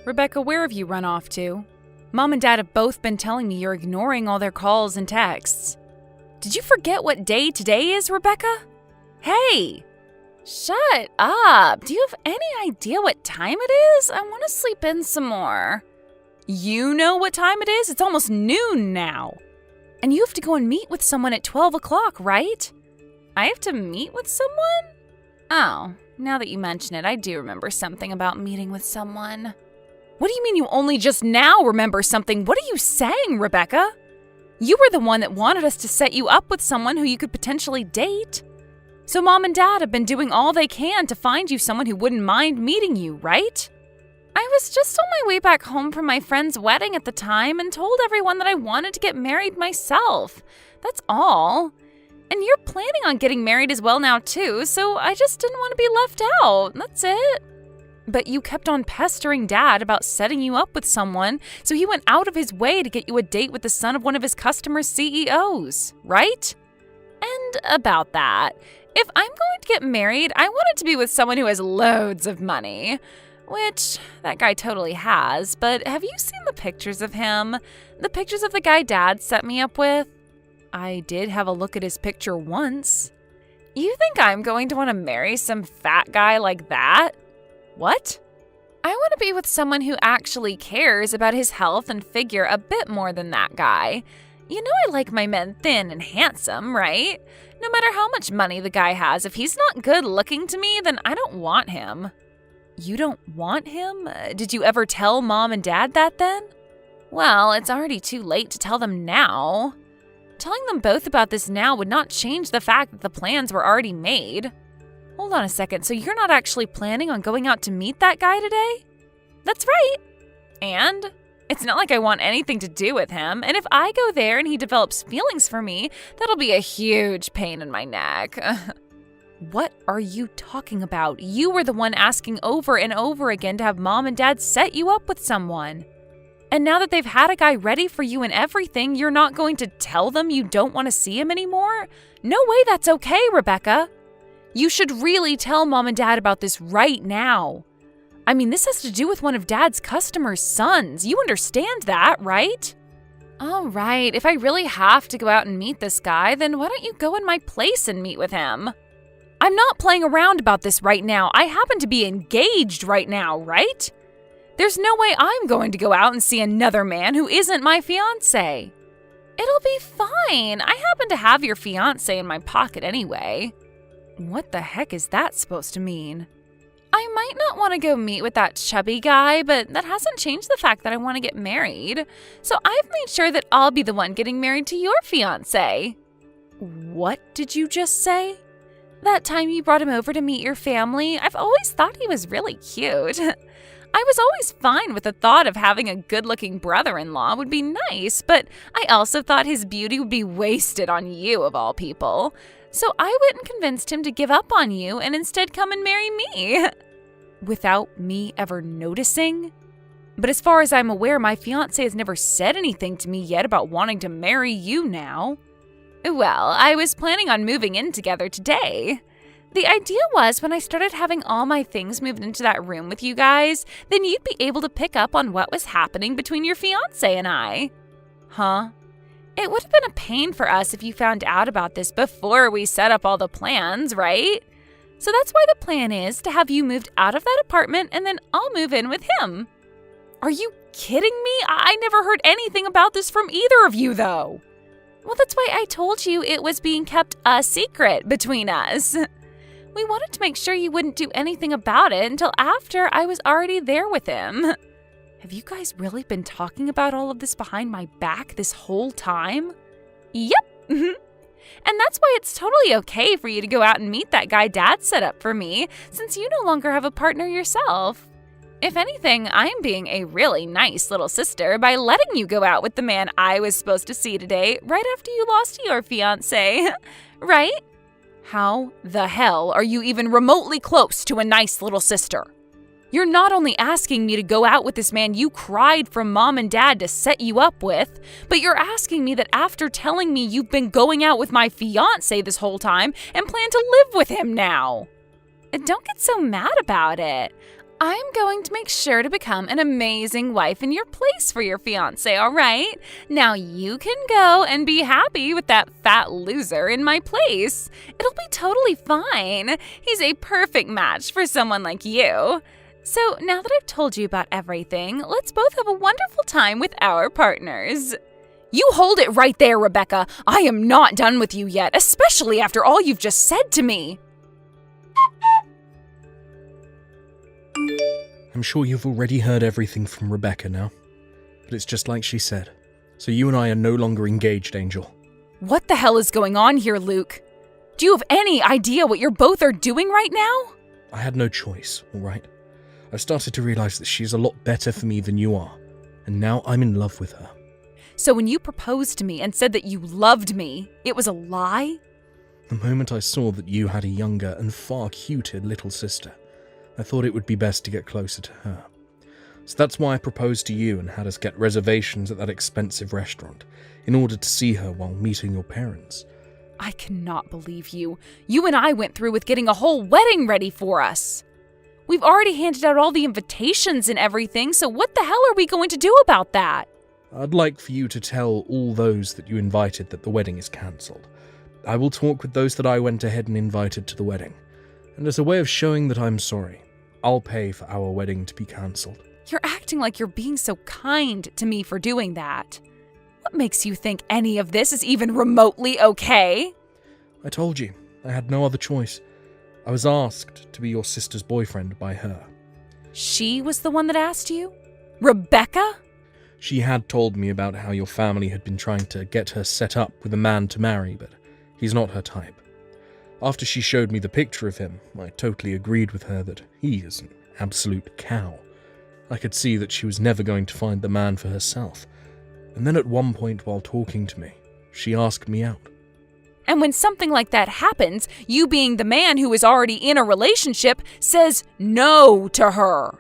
Rebecca, where have you run off to? Mom and Dad have both been telling me you're ignoring all their calls and texts. Did you forget what day today is, Rebecca? Hey! Shut up! Do you have any idea what time it is? I want to sleep in some more. You know what time it is? It's almost noon now. And you have to go and meet with someone at 12 o'clock, right? I have to meet with someone? Oh, now that you mention it, I do remember something about meeting with someone. What do you mean you only just now remember something? What are you saying, Rebecca? You were the one that wanted us to set you up with someone who you could potentially date. So Mom and Dad have been doing all they can to find you someone who wouldn't mind meeting you, right? I was just on my way back home from my friend's wedding at the time and told everyone that I wanted to get married myself. That's all. And you're planning on getting married as well now too, so I just didn't want to be left out. That's it. But you kept on pestering Dad about setting you up with someone, so he went out of his way to get you a date with the son of one of his customers' CEOs, right? And about that, if I'm going to get married, I want it to be with someone who has loads of money. Which, that guy totally has, but have you seen the pictures of him? The pictures of the guy Dad set me up with? I did have a look at his picture once. You think I'm going to want to marry some fat guy like that? What? I want to be with someone who actually cares about his health and figure a bit more than that guy. You know I like my men thin and handsome, right? No matter how much money the guy has, if he's not good looking to me, then I don't want him. You don't want him? Did you ever tell Mom and Dad that then? Well, it's already too late to tell them now. Telling them both about this now would not change the fact that the plans were already made. Hold on a second, so you're not actually planning on going out to meet that guy today? That's right. And it's not like I want anything to do with him, and if I go there and he develops feelings for me, that'll be a huge pain in my neck. What are you talking about? You were the one asking over and over again to have Mom and Dad set you up with someone. And now that they've had a guy ready for you and everything, you're not going to tell them you don't want to see him anymore? No way that's okay, Rebecca. You should really tell Mom and Dad about this right now. I mean, this has to do with one of Dad's customers' sons. You understand that, right? All right, if I really have to go out and meet this guy, then why don't you go in my place and meet with him? I'm not playing around about this right now. I happen to be engaged right now, right? There's no way I'm going to go out and see another man who isn't my fiancé. It'll be fine. I happen to have your fiancé in my pocket anyway. What the heck is that supposed to mean? I might not want to go meet with that chubby guy, but that hasn't changed the fact that I want to get married. So I've made sure that I'll be the one getting married to your fiancé. What did you just say? That time you brought him over to meet your family, I've always thought he was really cute. I was always fine with the thought of having a good-looking brother-in-law would be nice, but I also thought his beauty would be wasted on you, of all people. So I went and convinced him to give up on you and instead come and marry me. Without me ever noticing? But as far as I'm aware, my fiancé has never said anything to me yet about wanting to marry you now. Well, I was planning on moving in together today. The idea was when I started having all my things moved into that room with you guys, then you'd be able to pick up on what was happening between your fiancé and I. Huh? It would have been a pain for us if you found out about this before we set up all the plans, right? So that's why the plan is to have you moved out of that apartment and then I'll move in with him. Are you kidding me? I never heard anything about this from either of you, though. Well, that's why I told you it was being kept a secret between us. We wanted to make sure you wouldn't do anything about it until after I was already there with him. Have you guys really been talking about all of this behind my back this whole time? Yep. And that's why it's totally okay for you to go out and meet that guy Dad set up for me, since you no longer have a partner yourself. If anything, I'm being a really nice little sister by letting you go out with the man I was supposed to see today right after you lost your fiancé. Right? How the hell are you even remotely close to a nice little sister? You're not only asking me to go out with this man you cried from Mom and Dad to set you up with, but you're asking me that after telling me you've been going out with my fiancé this whole time and plan to live with him now. Don't get so mad about it. I'm going to make sure to become an amazing wife in your place for your fiancé, all right? Now you can go and be happy with that fat loser in my place. It'll be totally fine. He's a perfect match for someone like you. So now that I've told you about everything, let's both have a wonderful time with our partners. You hold it right there, Rebecca. I am not done with you yet, especially after all you've just said to me. I'm sure you've already heard everything from Rebecca now, but it's just like she said. So you and I are no longer engaged, Angel. What the hell is going on here, Luke? Do you have any idea what you're both are doing right now? I had no choice, all right? I've started to realize that she's a lot better for me than you are, and now I'm in love with her. So when you proposed to me and said that you loved me, it was a lie? The moment I saw that you had a younger and far cuter little sister, I thought it would be best to get closer to her. So that's why I proposed to you and had us get reservations at that expensive restaurant, in order to see her while meeting your parents. I cannot believe you. You and I went through with getting a whole wedding ready for us. We've already handed out all the invitations and everything, so what the hell are we going to do about that? I'd like for you to tell all those that you invited that the wedding is cancelled. I will talk with those that I went ahead and invited to the wedding. And as a way of showing that I'm sorry, I'll pay for our wedding to be cancelled. You're acting like you're being so kind to me for doing that. What makes you think any of this is even remotely okay? I told you, I had no other choice. I was asked to be your sister's boyfriend by her. She was the one that asked you? Rebecca? She had told me about how your family had been trying to get her set up with a man to marry, but he's not her type. After she showed me the picture of him, I totally agreed with her that he is an absolute cow. I could see that she was never going to find the man for herself. And then at one point while talking to me, she asked me out. And when something like that happens, you being the man who is already in a relationship says no to her.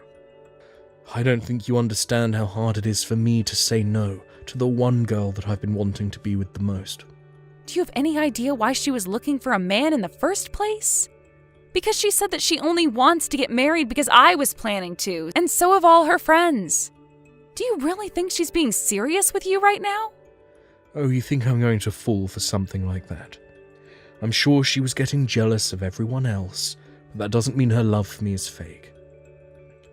I don't think you understand how hard it is for me to say no to the one girl that I've been wanting to be with the most. Do you have any idea why she was looking for a man in the first place? Because she said that she only wants to get married because I was planning to, and so have all her friends. Do you really think she's being serious with you right now? Oh, you think I'm going to fall for something like that? I'm sure she was getting jealous of everyone else, but that doesn't mean her love for me is fake.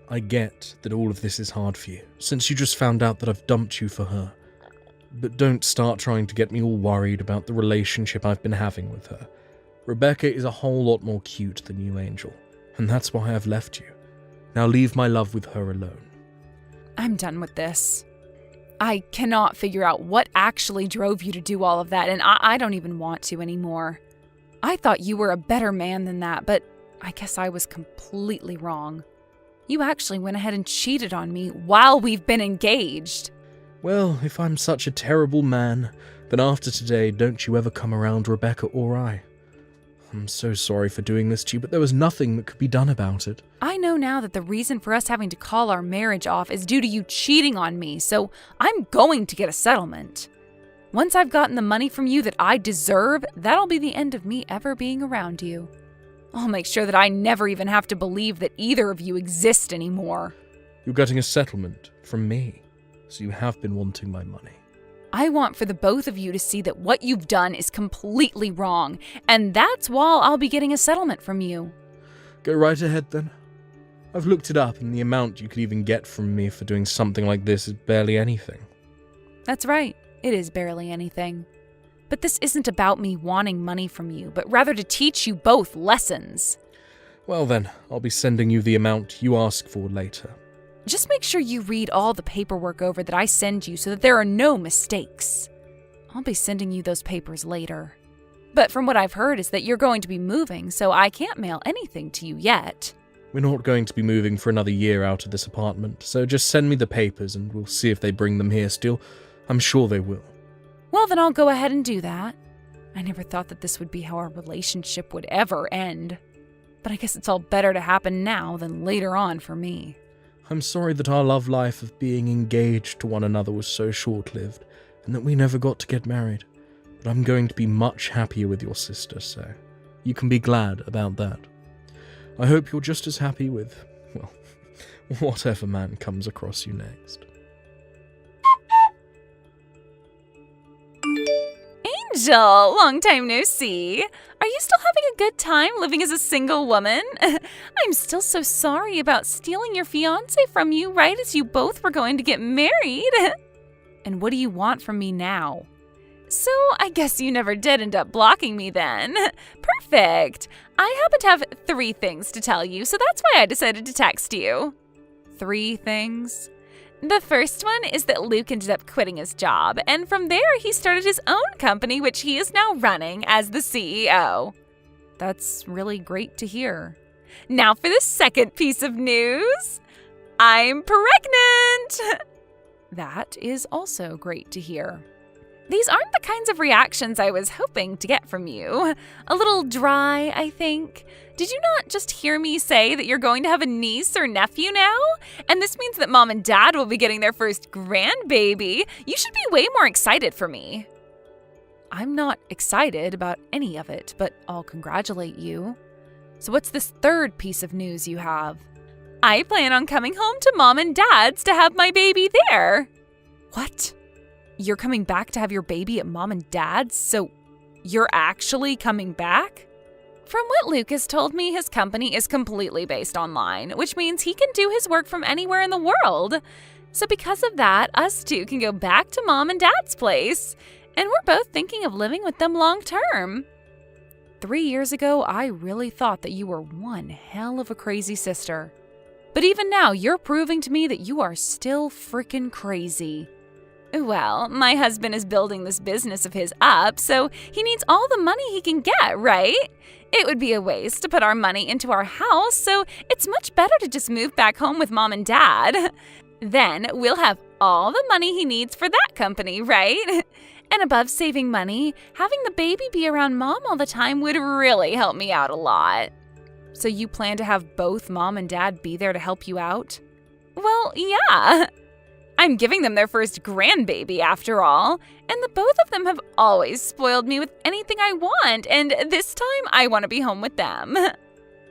I get that all of this is hard for you, since you just found out that I've dumped you for her. But don't start trying to get me all worried about the relationship I've been having with her. Rebecca is a whole lot more cute than you, Angel, and that's why I've left you. Now leave my love with her alone. I'm done with this. I cannot figure out what actually drove you to do all of that, and I don't even want to anymore. I thought you were a better man than that, but I guess I was completely wrong. You actually went ahead and cheated on me while we've been engaged. Well, if I'm such a terrible man, then after today, don't you ever come around Rebecca or I. I'm so sorry for doing this to you, but there was nothing that could be done about it. I know now that the reason for us having to call our marriage off is due to you cheating on me, so I'm going to get a settlement. Once I've gotten the money from you that I deserve, that'll be the end of me ever being around you. I'll make sure that I never even have to believe that either of you exist anymore. You're getting a settlement from me, so you have been wanting my money. I want for the both of you to see that what you've done is completely wrong, and that's why I'll be getting a settlement from you. Go right ahead then. I've looked it up, and the amount you could even get from me for doing something like this is barely anything. That's right, it is barely anything. But this isn't about me wanting money from you, but rather to teach you both lessons. Well then, I'll be sending you the amount you ask for later. Just make sure you read all the paperwork over that I send you so that there are no mistakes. I'll be sending you those papers later. But from what I've heard is that you're going to be moving, so I can't mail anything to you yet. We're not going to be moving for another year out of this apartment, so just send me the papers and we'll see if they bring them here still. I'm sure they will. Well, then I'll go ahead and do that. I never thought that this would be how our relationship would ever end. But I guess it's all better to happen now than later on for me. I'm sorry that our love life of being engaged to one another was so short-lived, and that we never got to get married. But I'm going to be much happier with your sister, so you can be glad about that. I hope you're just as happy with, well, Whatever man comes across you next. Angel, long time no see. Are you still having a good time living as a single woman? I'm still so sorry about stealing your fiancé from you right as you both were going to get married. And what do you want from me now? So I guess you never did end up blocking me then. Perfect. I happen to have 3 things to tell you, so that's why I decided to text you. 3 things? The first one is that Luke ended up quitting his job, and from there he started his own company, which he is now running as the CEO. That's really great to hear. Now for the second piece of news. I'm pregnant! That is also great to hear. These aren't the kinds of reactions I was hoping to get from you. A little dry, I think. Did you not just hear me say that you're going to have a niece or nephew now? And this means that Mom and Dad will be getting their first grandbaby. You should be way more excited for me. I'm not excited about any of it, but I'll congratulate you. So what's this third piece of news you have? I plan on coming home to Mom and Dad's to have my baby there. What? You're coming back to have your baby at Mom and Dad's? So you're actually coming back? From what Luke has told me, his company is completely based online, which means he can do his work from anywhere in the world. So because of that, us 2 can go back to Mom and Dad's place. And we're both thinking of living with them long term. 3 years ago, I really thought that you were one hell of a crazy sister. But even now, you're proving to me that you are still freaking crazy. Well, my husband is building this business of his up, so he needs all the money he can get, right? It would be a waste to put our money into our house, so it's much better to just move back home with Mom and Dad. Then we'll have all the money he needs for that company, right? And above saving money, having the baby be around Mom all the time would really help me out a lot. So you plan to have both Mom and Dad be there to help you out? Well, yeah. I'm giving them their first grandbaby after all, and the both of them have always spoiled me with anything I want, and this time I want to be home with them.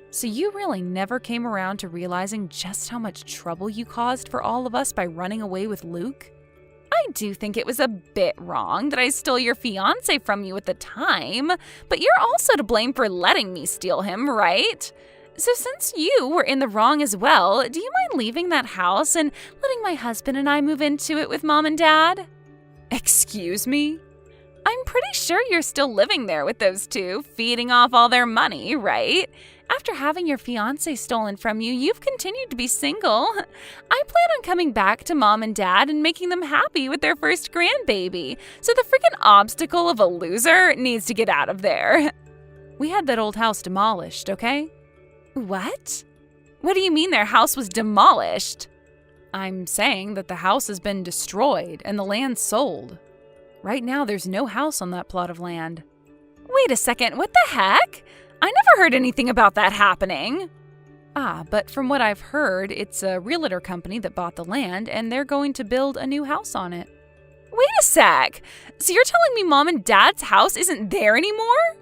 So you really never came around to realizing just how much trouble you caused for all of us by running away with Luke? I do think it was a bit wrong that I stole your fiancé from you at the time, but you're also to blame for letting me steal him, right? So since you were in the wrong as well, do you mind leaving that house and letting my husband and I move into it with Mom and Dad? Excuse me? I'm pretty sure you're still living there with those 2, feeding off all their money, right? After having your fiancé stolen from you, you've continued to be single. I plan on coming back to Mom and Dad and making them happy with their first grandbaby, so the freaking obstacle of a loser needs to get out of there. We had that old house demolished, okay? What? What do you mean their house was demolished? I'm saying that the house has been destroyed and the land sold. Right now, there's no house on that plot of land. Wait a second, what the heck? I never heard anything about that happening. But from what I've heard, it's a realtor company that bought the land and they're going to build a new house on it. Wait a sec. So you're telling me Mom and Dad's house isn't there anymore?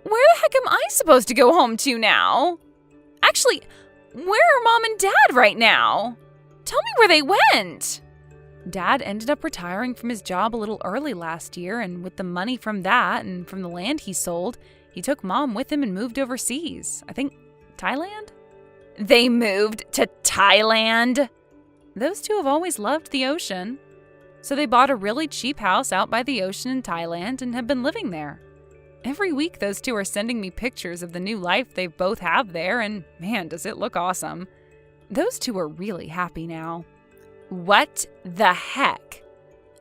Where the heck am I supposed to go home to now? Actually, where are Mom and Dad right now? Tell me where they went. Dad ended up retiring from his job a little early last year, and with the money from that and from the land he sold, he took Mom with him and moved overseas. I think Thailand? They moved to Thailand? Those 2 have always loved the ocean. So they bought a really cheap house out by the ocean in Thailand and have been living there. Every week, those 2 are sending me pictures of the new life they both have there, and man, does it look awesome. Those 2 are really happy now. What the heck?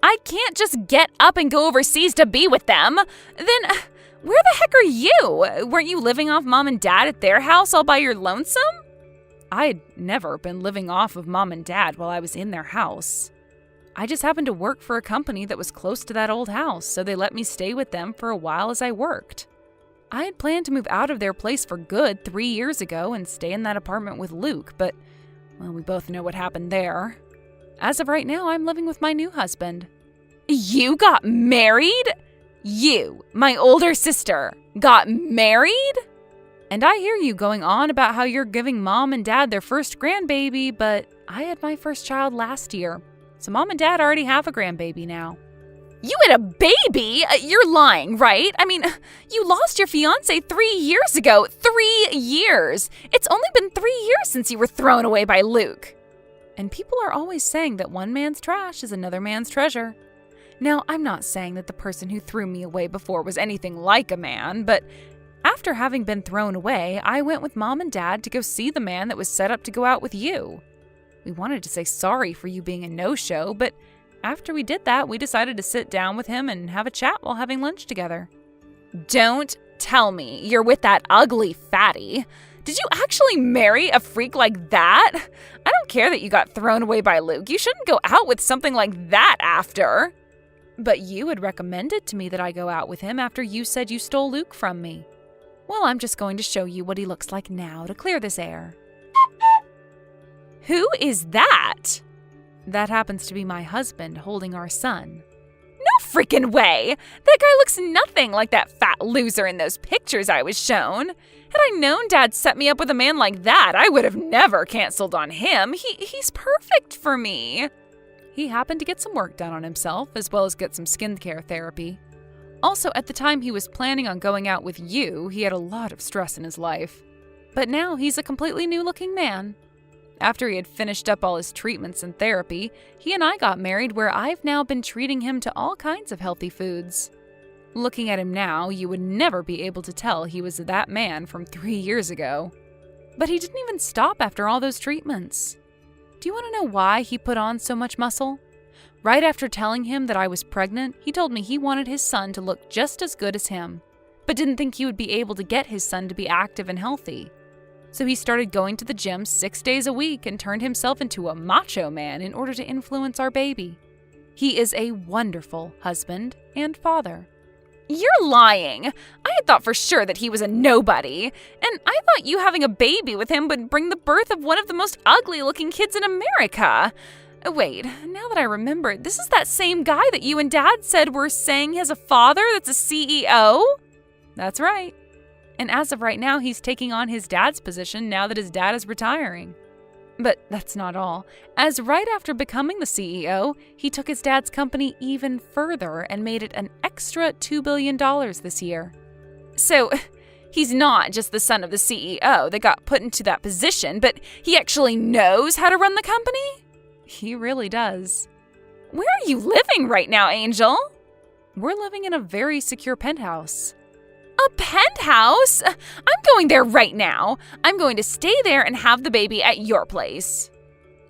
I can't just get up and go overseas to be with them. Then, where the heck are you? Weren't you living off Mom and Dad at their house all by your lonesome? I had never been living off of Mom and Dad while I was in their house. I just happened to work for a company that was close to that old house, so they let me stay with them for a while as I worked. I had planned to move out of their place for good 3 years ago and stay in that apartment with Luke, but, well, we both know what happened there. As of right now, I'm living with my new husband. You got married? You, my older sister, got married? And I hear you going on about how you're giving Mom and Dad their first grandbaby, but I had my first child last year. So Mom and Dad already have a grandbaby now. You had a baby? You're lying, right? I mean, you lost your fiancé 3 years ago. 3 years! It's only been 3 years since you were thrown away by Luke. And people are always saying that one man's trash is another man's treasure. Now, I'm not saying that the person who threw me away before was anything like a man, but after having been thrown away, I went with Mom and Dad to go see the man that was set up to go out with you. We wanted to say sorry for you being a no-show, but after we did that, we decided to sit down with him and have a chat while having lunch together. Don't tell me you're with that ugly fatty. Did you actually marry a freak like that? I don't care that you got thrown away by Luke. You shouldn't go out with something like that after. But you had recommended to me that I go out with him after you said you stole Luke from me. Well, I'm just going to show you what he looks like now to clear this air. Who is that? That happens to be my husband holding our son. No freaking way! That guy looks nothing like that fat loser in those pictures I was shown. Had I known Dad set me up with a man like that, I would have never canceled on him. He's perfect for me. He happened to get some work done on himself, as well as get some skincare therapy. Also, at the time he was planning on going out with you, he had a lot of stress in his life. But now he's a completely new-looking man. After he had finished up all his treatments and therapy, he and I got married, where I've now been treating him to all kinds of healthy foods. Looking at him now, you would never be able to tell he was that man from 3 years ago. But he didn't even stop after all those treatments. Do you want to know why he put on so much muscle? Right after telling him that I was pregnant, he told me he wanted his son to look just as good as him, but didn't think he would be able to get his son to be active and healthy. So he started going to the gym 6 days a week and turned himself into a macho man in order to influence our baby. He is a wonderful husband and father. You're lying! I had thought for sure that he was a nobody, and I thought you having a baby with him would bring the birth of one of the most ugly-looking kids in America. Wait, now that I remember, this is that same guy that you and Dad said were saying he has a father that's a CEO? That's right. And as of right now, he's taking on his dad's position now that his dad is retiring. But that's not all. As right after becoming the CEO, he took his dad's company even further and made it an extra $2 billion this year. So, he's not just the son of the CEO that got put into that position, but he actually knows how to run the company? He really does. Where are you living right now, Angel? We're living in a very secure penthouse. A penthouse? I'm going there right now. I'm going to stay there and have the baby at your place.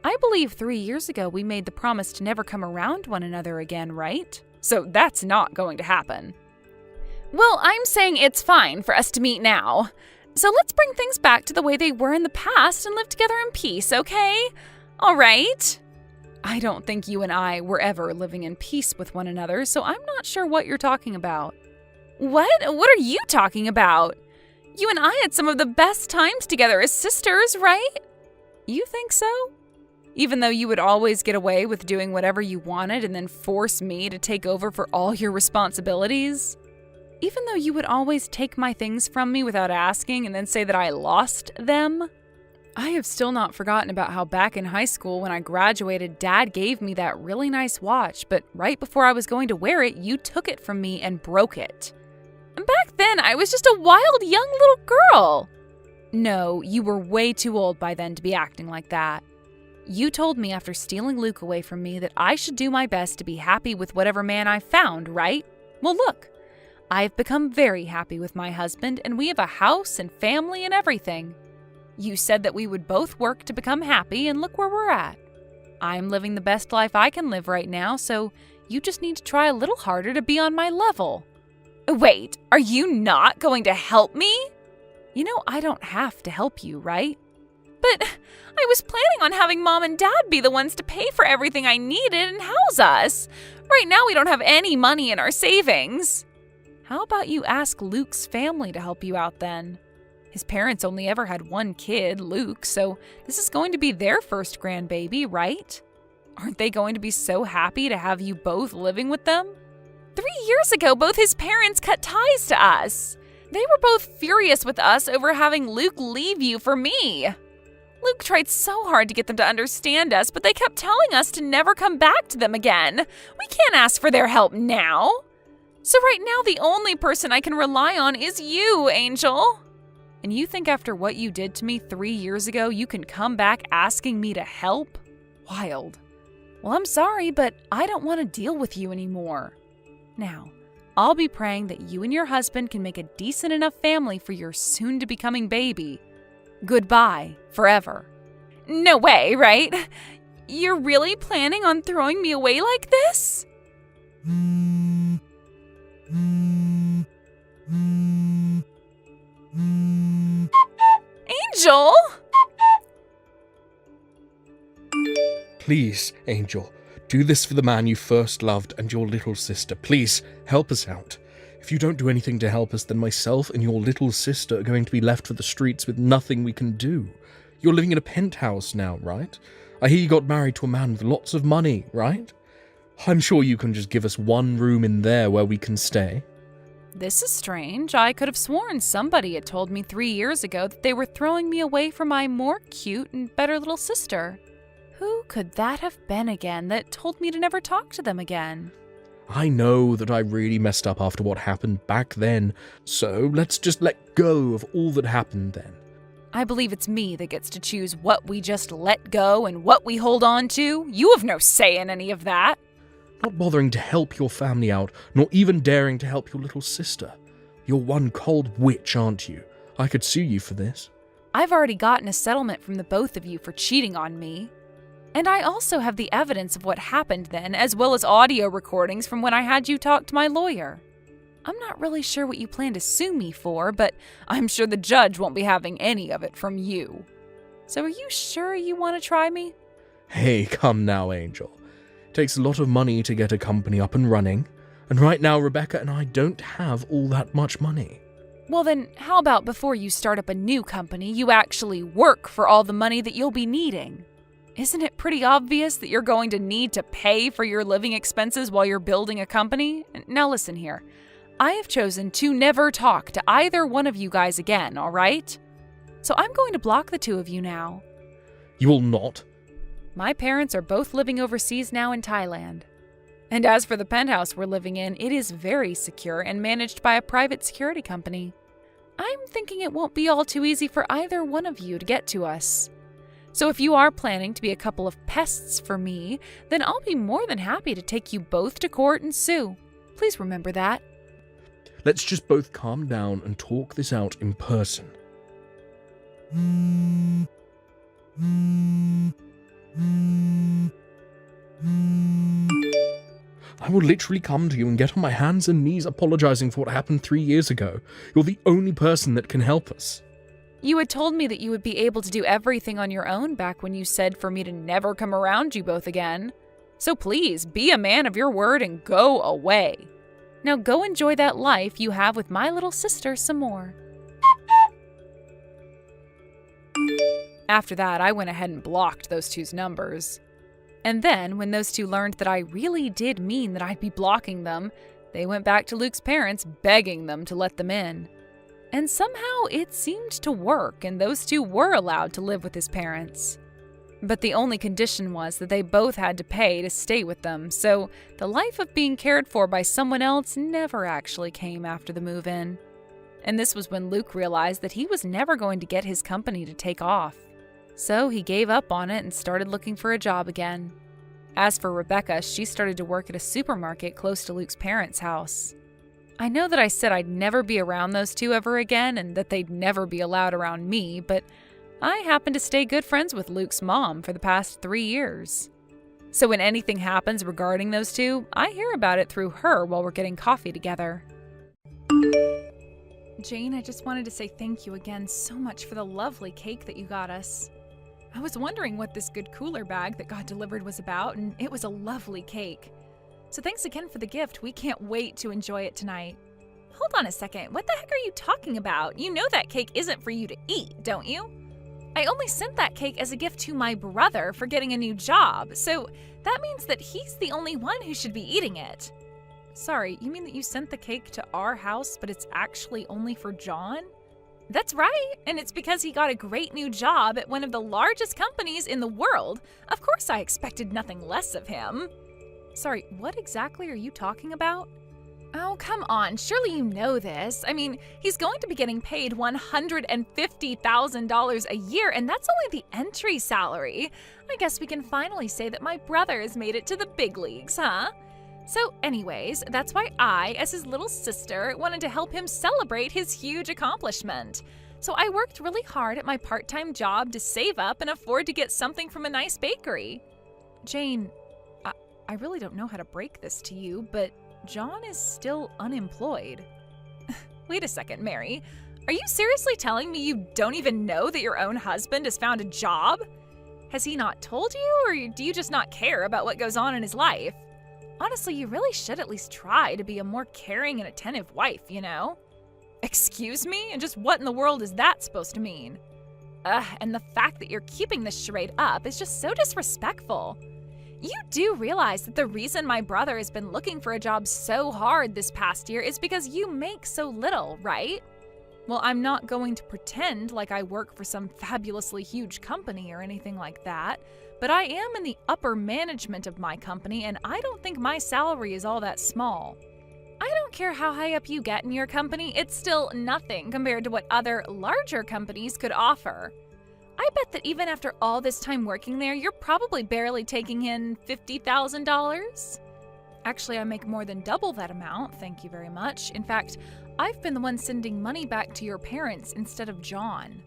I believe 3 years ago we made the promise to never come around one another again, right? So that's not going to happen. Well, I'm saying it's fine for us to meet now. So let's bring things back to the way they were in the past and live together in peace, okay? All right? I don't think you and I were ever living in peace with one another, so I'm not sure what you're talking about. What? What are you talking about? You and I had some of the best times together as sisters, right? You think so? Even though you would always get away with doing whatever you wanted and then force me to take over for all your responsibilities? Even though you would always take my things from me without asking and then say that I lost them? I have still not forgotten about how back in high school when I graduated, Dad gave me that really nice watch, but right before I was going to wear it, you took it from me and broke it. And back then, I was just a wild young little girl. No, you were way too old by then to be acting like that. You told me after stealing Luke away from me that I should do my best to be happy with whatever man I found, right? Well, look, I've become very happy with my husband, and we have a house and family and everything. You said that we would both work to become happy, and look where we're at. I'm living the best life I can live right now, so you just need to try a little harder to be on my level. Wait, are you not going to help me? You know, I don't have to help you, right? But I was planning on having Mom and Dad be the ones to pay for everything I needed and house us. Right now, we don't have any money in our savings. How about you ask Luke's family to help you out then? His parents only ever had one kid, Luke, so this is going to be their first grandbaby, right? Aren't they going to be so happy to have you both living with them? 3 years ago, both his parents cut ties to us. They were both furious with us over having Luke leave you for me. Luke tried so hard to get them to understand us, but they kept telling us to never come back to them again. We can't ask for their help now. So right now, the only person I can rely on is you, Angel. And you think after what you did to me 3 years ago, you can come back asking me to help? Wild. Well, I'm sorry, but I don't want to deal with you anymore. Now, I'll be praying that you and your husband can make a decent enough family for your soon-to-becoming baby. Goodbye, forever. No way, right? You're really planning on throwing me away like this? Angel! Please, Angel, do this for the man you first loved and your little sister. Please, help us out. If you don't do anything to help us, then myself and your little sister are going to be left for the streets with nothing we can do. You're living in a penthouse now, right? I hear you got married to a man with lots of money, right? I'm sure you can just give us one room in there where we can stay. This is strange. I could have sworn somebody had told me 3 years ago that they were throwing me away from my more cute and better little sister. Who could that have been again that told me to never talk to them again? I know that I really messed up after what happened back then, so let's just let go of all that happened then. I believe it's me that gets to choose what we just let go and what we hold on to. You have no say in any of that. Not bothering to help your family out, nor even daring to help your little sister. You're one cold witch, aren't you? I could sue you for this. I've already gotten a settlement from the both of you for cheating on me. And I also have the evidence of what happened then, as well as audio recordings from when I had you talk to my lawyer. I'm not really sure what you plan to sue me for, but I'm sure the judge won't be having any of it from you. So are you sure you want to try me? Hey, come now, Angel. It takes a lot of money to get a company up and running, and right now Rebecca and I don't have all that much money. Well then, how about before you start up a new company, you actually work for all the money that you'll be needing? Isn't it pretty obvious that you're going to need to pay for your living expenses while you're building a company? Now listen here. I have chosen to never talk to either one of you guys again, all right? So I'm going to block the two of you now. You will not? My parents are both living overseas now in Thailand. And as for the penthouse we're living in, it is very secure and managed by a private security company. I'm thinking it won't be all too easy for either one of you to get to us. So if you are planning to be a couple of pests for me, then I'll be more than happy to take you both to court and sue. Please remember that. Let's just both calm down and talk this out in person. I will literally come to you and get on my hands and knees apologizing for what happened 3 years ago. You're the only person that can help us. You had told me that you would be able to do everything on your own back when you said for me to never come around you both again. So please, be a man of your word and go away. Now go enjoy that life you have with my little sister some more. After that, I went ahead and blocked those two's numbers. And then, when those two learned that I really did mean that I'd be blocking them, they went back to Luke's parents, begging them to let them in. And somehow it seemed to work, and those two were allowed to live with his parents. But the only condition was that they both had to pay to stay with them, so the life of being cared for by someone else never actually came after the move-in. And this was when Luke realized that he was never going to get his company to take off. So he gave up on it and started looking for a job again. As for Rebecca, she started to work at a supermarket close to Luke's parents' house. I know that I said I'd never be around those two ever again and that they'd never be allowed around me, but I happened to stay good friends with Luke's mom for the past 3 years. So when anything happens regarding those two, I hear about it through her while we're getting coffee together. Jane, I just wanted to say thank you again so much for the lovely cake that you got us. I was wondering what this good cooler bag that got delivered was about, and it was a lovely cake. So thanks again for the gift. We can't wait to enjoy it tonight. Hold on a second. What the heck are you talking about? You know that cake isn't for you to eat, don't you? I only sent that cake as a gift to my brother for getting a new job, so that means that he's the only one who should be eating it. Sorry, you mean that you sent the cake to our house, but it's actually only for John? That's right, and it's because he got a great new job at one of the largest companies in the world. Of course I expected nothing less of him. Sorry, what exactly are you talking about? Oh, come on, surely you know this. I mean, he's going to be getting paid $150,000 a year, and that's only the entry salary. I guess we can finally say that my brother has made it to the big leagues, huh? So anyways, that's why I, as his little sister, wanted to help him celebrate his huge accomplishment. So I worked really hard at my part-time job to save up and afford to get something from a nice bakery. Jane, I really don't know how to break this to you, but John is still unemployed. Wait a second, Mary. Are you seriously telling me you don't even know that your own husband has found a job? Has he not told you, or do you just not care about what goes on in his life? Honestly, you really should at least try to be a more caring and attentive wife, you know? Excuse me? And just what in the world is that supposed to mean? And the fact that you're keeping this charade up is just so disrespectful. You do realize that the reason my brother has been looking for a job so hard this past year is because you make so little, right? Well, I'm not going to pretend like I work for some fabulously huge company or anything like that, but I am in the upper management of my company, and I don't think my salary is all that small. I don't care how high up you get in your company, it's still nothing compared to what other, larger companies could offer. I bet that even after all this time working there, you're probably barely taking in $50,000. Actually, I make more than double that amount, thank you very much. In fact, I've been the one sending money back to your parents instead of John.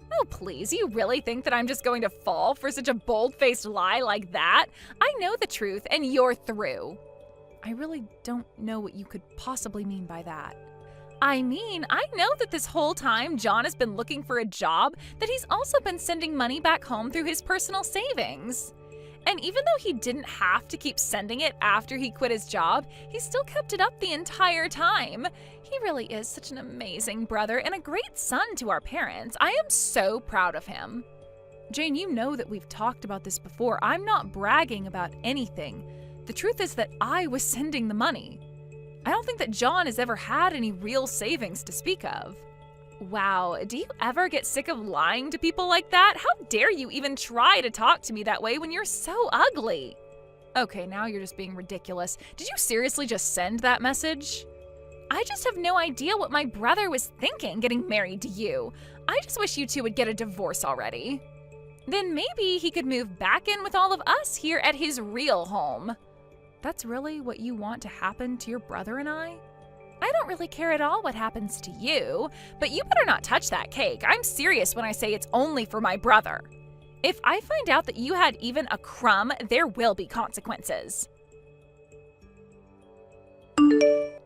Oh, please, you really think that I'm just going to fall for such a bold-faced lie like that? I know the truth, and you're through. I really don't know what you could possibly mean by that. I mean, I know that this whole time John has been looking for a job, that he's also been sending money back home through his personal savings. And even though he didn't have to keep sending it after he quit his job, he still kept it up the entire time. He really is such an amazing brother and a great son to our parents. I am so proud of him. Jane, you know that we've talked about this before. I'm not bragging about anything. The truth is that I was sending the money. I don't think that John has ever had any real savings to speak of. Wow, do you ever get sick of lying to people like that? How dare you even try to talk to me that way when you're so ugly? Okay, now you're just being ridiculous. Did you seriously just send that message? I just have no idea what my brother was thinking getting married to you. I just wish you two would get a divorce already. Then maybe he could move back in with all of us here at his real home. That's really what you want to happen to your brother and I? I don't really care at all what happens to you, but you better not touch that cake. I'm serious when I say it's only for my brother. If I find out that you had even a crumb, there will be consequences.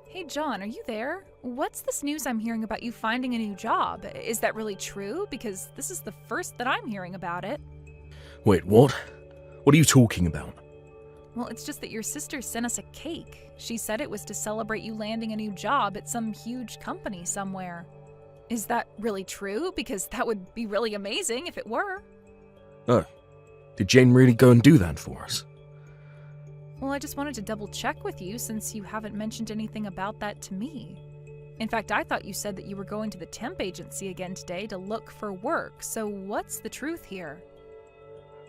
Hey John, are you there? What's this news I'm hearing about you finding a new job? Is that really true? Because this is the first that I'm hearing about it. Wait, what? What are you talking about? Well, it's just that your sister sent us a cake. She said it was to celebrate you landing a new job at some huge company somewhere. Is that really true? Because that would be really amazing if it were. Oh, did Jane really go and do that for us? Well, I just wanted to double check with you since you haven't mentioned anything about that to me. In fact, I thought you said that you were going to the temp agency again today to look for work, so what's the truth here?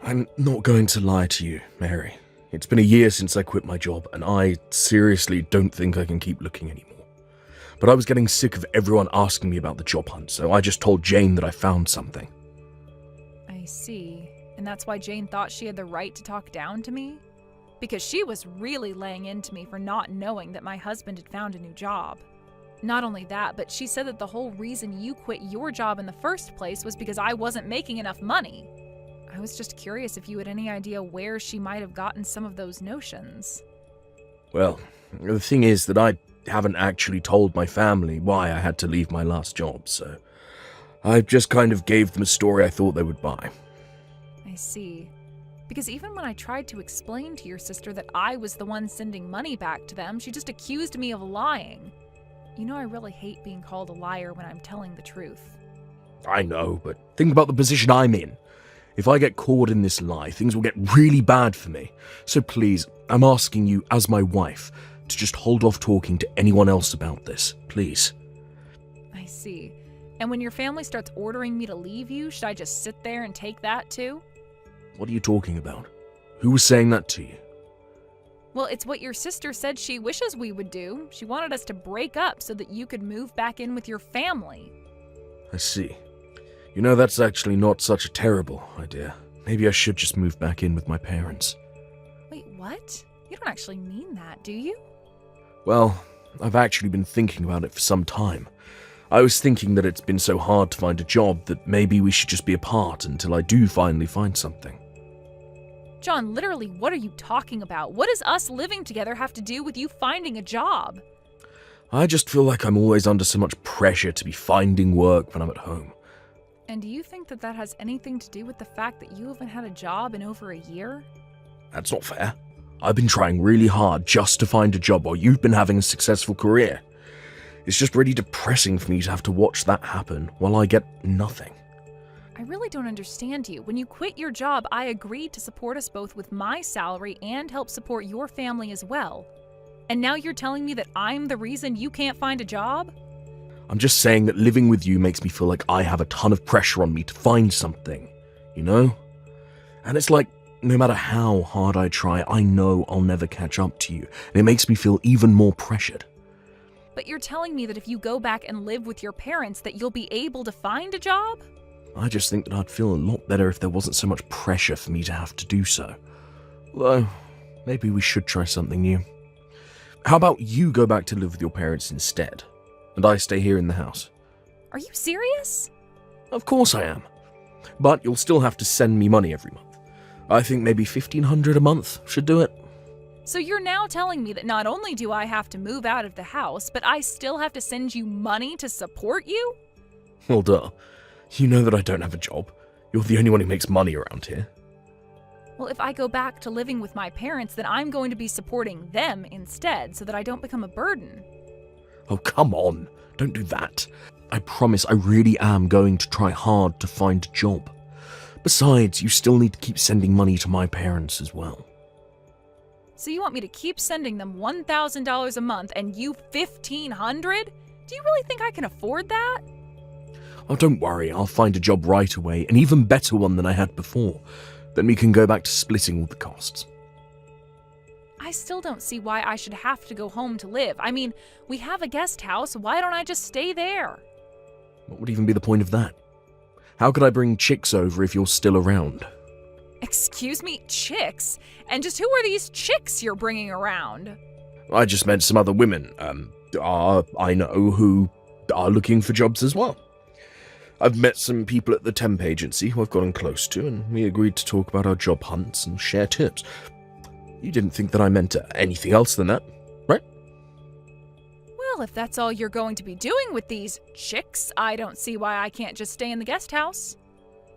I'm not going to lie to you, Mary. It's been a year since I quit my job, and I seriously don't think I can keep looking anymore. But I was getting sick of everyone asking me about the job hunt, so I just told Jane that I found something. I see. And that's why Jane thought she had the right to talk down to me? Because she was really laying into me for not knowing that my husband had found a new job. Not only that, but she said that the whole reason you quit your job in the first place was because I wasn't making enough money. I was just curious if you had any idea where she might have gotten some of those notions. Well, the thing is that I haven't actually told my family why I had to leave my last job, so I just kind of gave them a story I thought they would buy. I see. Because even when I tried to explain to your sister that I was the one sending money back to them, she just accused me of lying. You know I really hate being called a liar when I'm telling the truth. I know, but think about the position I'm in. If I get caught in this lie, things will get really bad for me. So please, I'm asking you, as my wife, to just hold off talking to anyone else about this, please. I see. And when your family starts ordering me to leave you, should I just sit there and take that too? What are you talking about? Who was saying that to you? Well, it's what your sister said she wishes we would do. She wanted us to break up so that you could move back in with your family. I see. You know, that's actually not such a terrible idea. Maybe I should just move back in with my parents. Wait, what? You don't actually mean that, do you? Well, I've actually been thinking about it for some time. I was thinking that it's been so hard to find a job that maybe we should just be apart until I do finally find something. John, literally, what are you talking about? What does us living together have to do with you finding a job? I just feel like I'm always under so much pressure to be finding work when I'm at home. And do you think that that has anything to do with the fact that you haven't had a job in over a year? That's not fair. I've been trying really hard just to find a job while you've been having a successful career. It's just really depressing for me to have to watch that happen while I get nothing. I really don't understand you. When you quit your job, I agreed to support us both with my salary and help support your family as well. And now you're telling me that I'm the reason you can't find a job? I'm just saying that living with you makes me feel like I have a ton of pressure on me to find something, you know? And it's like, no matter how hard I try, I know I'll never catch up to you, and it makes me feel even more pressured. But you're telling me that if you go back and live with your parents that you'll be able to find a job? I just think that I'd feel a lot better if there wasn't so much pressure for me to have to do so. Although, maybe we should try something new. How about you go back to live with your parents instead, and I stay here in the house? Are you serious? Of course I am. But you'll still have to send me money every month. I think maybe $1,500 a month should do it. So you're now telling me that not only do I have to move out of the house, but I still have to send you money to support you? Well, duh. You know that I don't have a job. You're the only one who makes money around here. Well, if I go back to living with my parents, then I'm going to be supporting them instead so that I don't become a burden. Oh, come on. Don't do that. I promise I really am going to try hard to find a job. Besides, you still need to keep sending money to my parents as well. So you want me to keep sending them $1,000 a month and you $1,500? Do you really think I can afford that? Oh, don't worry. I'll find a job right away, an even better one than I had before. Then we can go back to splitting all the costs. I still don't see why I should have to go home to live. I mean, we have a guest house. Why don't I just stay there? What would even be the point of that? How could I bring chicks over if you're still around? Excuse me, chicks? And just who are these chicks you're bringing around? I just met some other women, I know who are looking for jobs as well. I've met some people at the temp agency who I've gotten close to, and we agreed to talk about our job hunts and share tips. You didn't think that I meant anything else than that, right? Well, if that's all you're going to be doing with these chicks, I don't see why I can't just stay in the guest house.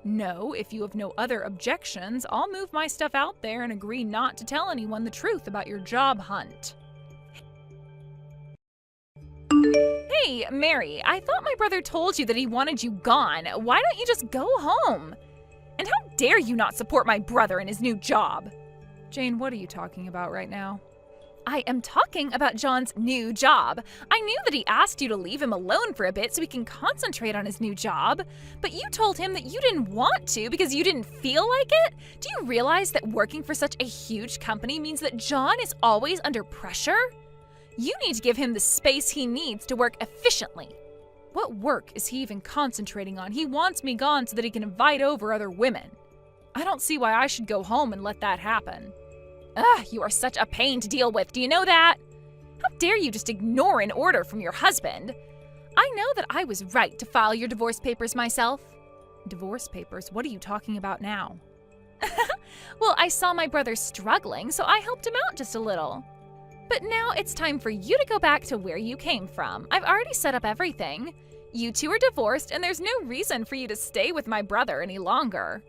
No, if you have no other objections, I'll move my stuff out there and agree not to tell anyone the truth about your job hunt. Hey, Mary, I thought my brother told you that he wanted you gone. Why don't you just go home? And how dare you not support my brother in his new job? Jane, what are you talking about right now? I am talking about John's new job. I knew that he asked you to leave him alone for a bit so he can concentrate on his new job, but you told him that you didn't want to because you didn't feel like it? Do you realize that working for such a huge company means that John is always under pressure? You need to give him the space he needs to work efficiently. What work is he even concentrating on? He wants me gone so that he can invite over other women. I don't see why I should go home and let that happen. Ugh, you are such a pain to deal with, do you know that? How dare you just ignore an order from your husband? I know that I was right to file your divorce papers myself. Divorce papers? What are you talking about now? Well, I saw my brother struggling, so I helped him out just a little. But now it's time for you to go back to where you came from. I've already set up everything. You two are divorced, and there's no reason for you to stay with my brother any longer.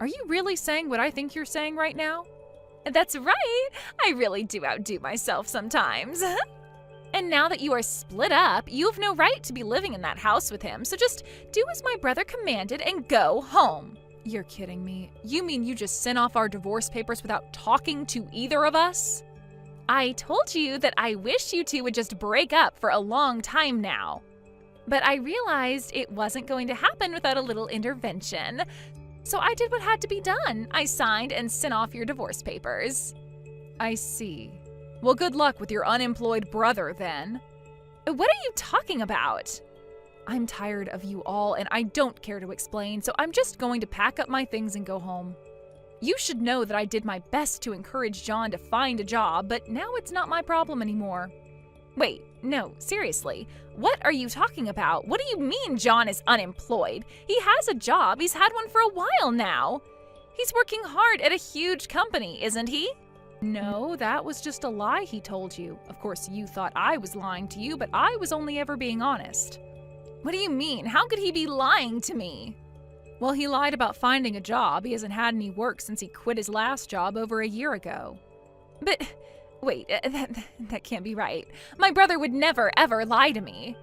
Are you really saying what I think you're saying right now? That's right. I really do outdo myself sometimes. And now that you are split up, you have no right to be living in that house with him, so just do as my brother commanded and go home. You're kidding me. You mean you just sent off our divorce papers without talking to either of us? I told you that I wish you two would just break up for a long time now. But I realized it wasn't going to happen without a little intervention. So I did what had to be done. I signed and sent off your divorce papers. I see. Well, good luck with your unemployed brother then. What are you talking about? I'm tired of you all and I don't care to explain, so I'm just going to pack up my things and go home. You should know that I did my best to encourage John to find a job, but now it's not my problem anymore. Wait, no, seriously. What are you talking about? What do you mean John is unemployed? He has a job. He's had one for a while now. He's working hard at a huge company, isn't he? No, that was just a lie he told you. Of course, you thought I was lying to you, but I was only ever being honest. What do you mean? How could he be lying to me? Well, he lied about finding a job. He hasn't had any work since he quit his last job over a year ago. But, wait, that can't be right. My brother would never, ever lie to me.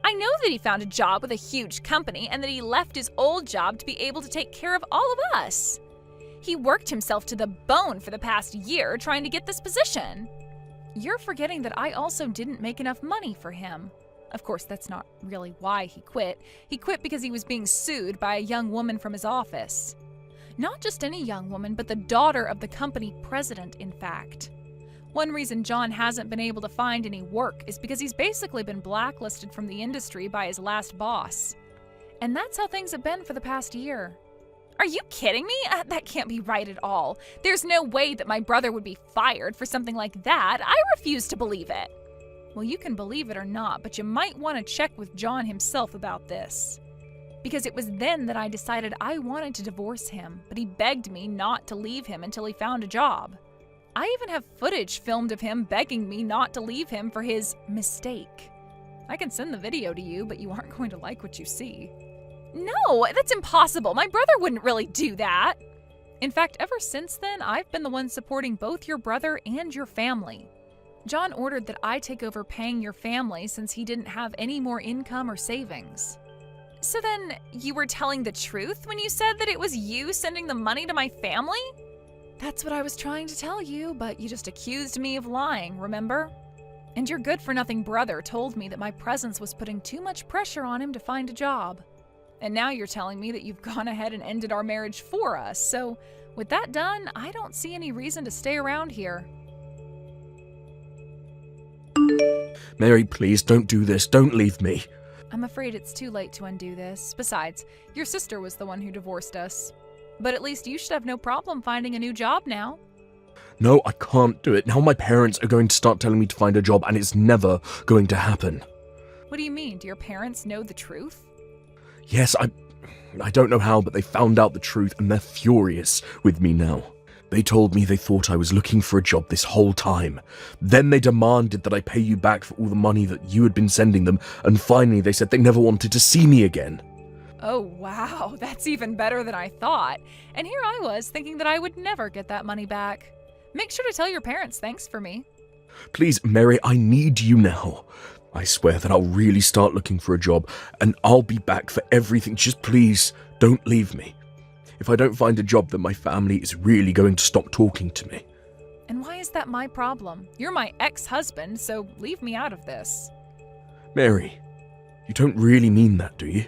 I know that he found a job with a huge company and that he left his old job to be able to take care of all of us. He worked himself to the bone for the past year trying to get this position. You're forgetting that I also didn't make enough money for him. Of course, that's not really why he quit. He quit because he was being sued by a young woman from his office. Not just any young woman, but the daughter of the company president, in fact. One reason John hasn't been able to find any work is because he's basically been blacklisted from the industry by his last boss. And that's how things have been for the past year. Are you kidding me? That can't be right at all. There's no way that my brother would be fired for something like that. I refuse to believe it. Well, you can believe it or not, but you might want to check with John himself about this. Because it was then that I decided I wanted to divorce him, but he begged me not to leave him until he found a job. I even have footage filmed of him begging me not to leave him for his mistake. I can send the video to you, but you aren't going to like what you see. No, that's impossible. My brother wouldn't really do that. In fact, ever since then, I've been the one supporting both your brother and your family. John ordered that I take over paying your family since he didn't have any more income or savings. So then, you were telling the truth when you said that it was you sending the money to my family? That's what I was trying to tell you, but you just accused me of lying, remember? And your good-for-nothing brother told me that my presence was putting too much pressure on him to find a job. And now you're telling me that you've gone ahead and ended our marriage for us, so with that done, I don't see any reason to stay around here. Mary, please, don't do this. Don't leave me. I'm afraid it's too late to undo this. Besides, your sister was the one who divorced us. But at least you should have no problem finding a new job now. No, I can't do it. Now my parents are going to start telling me to find a job, and it's never going to happen. What do you mean? Do your parents know the truth? Yes, I don't know how, but they found out the truth, and they're furious with me now. They told me they thought I was looking for a job this whole time. Then they demanded that I pay you back for all the money that you had been sending them, and finally they said they never wanted to see me again. Oh wow, that's even better than I thought. And here I was thinking that I would never get that money back. Make sure to tell your parents thanks for me. Please, Mary, I need you now. I swear that I'll really start looking for a job, and I'll be back for everything. Just please, don't leave me. If I don't find a job, then my family is really going to stop talking to me. And why is that my problem? You're my ex-husband, so leave me out of this. Mary, you don't really mean that, do you?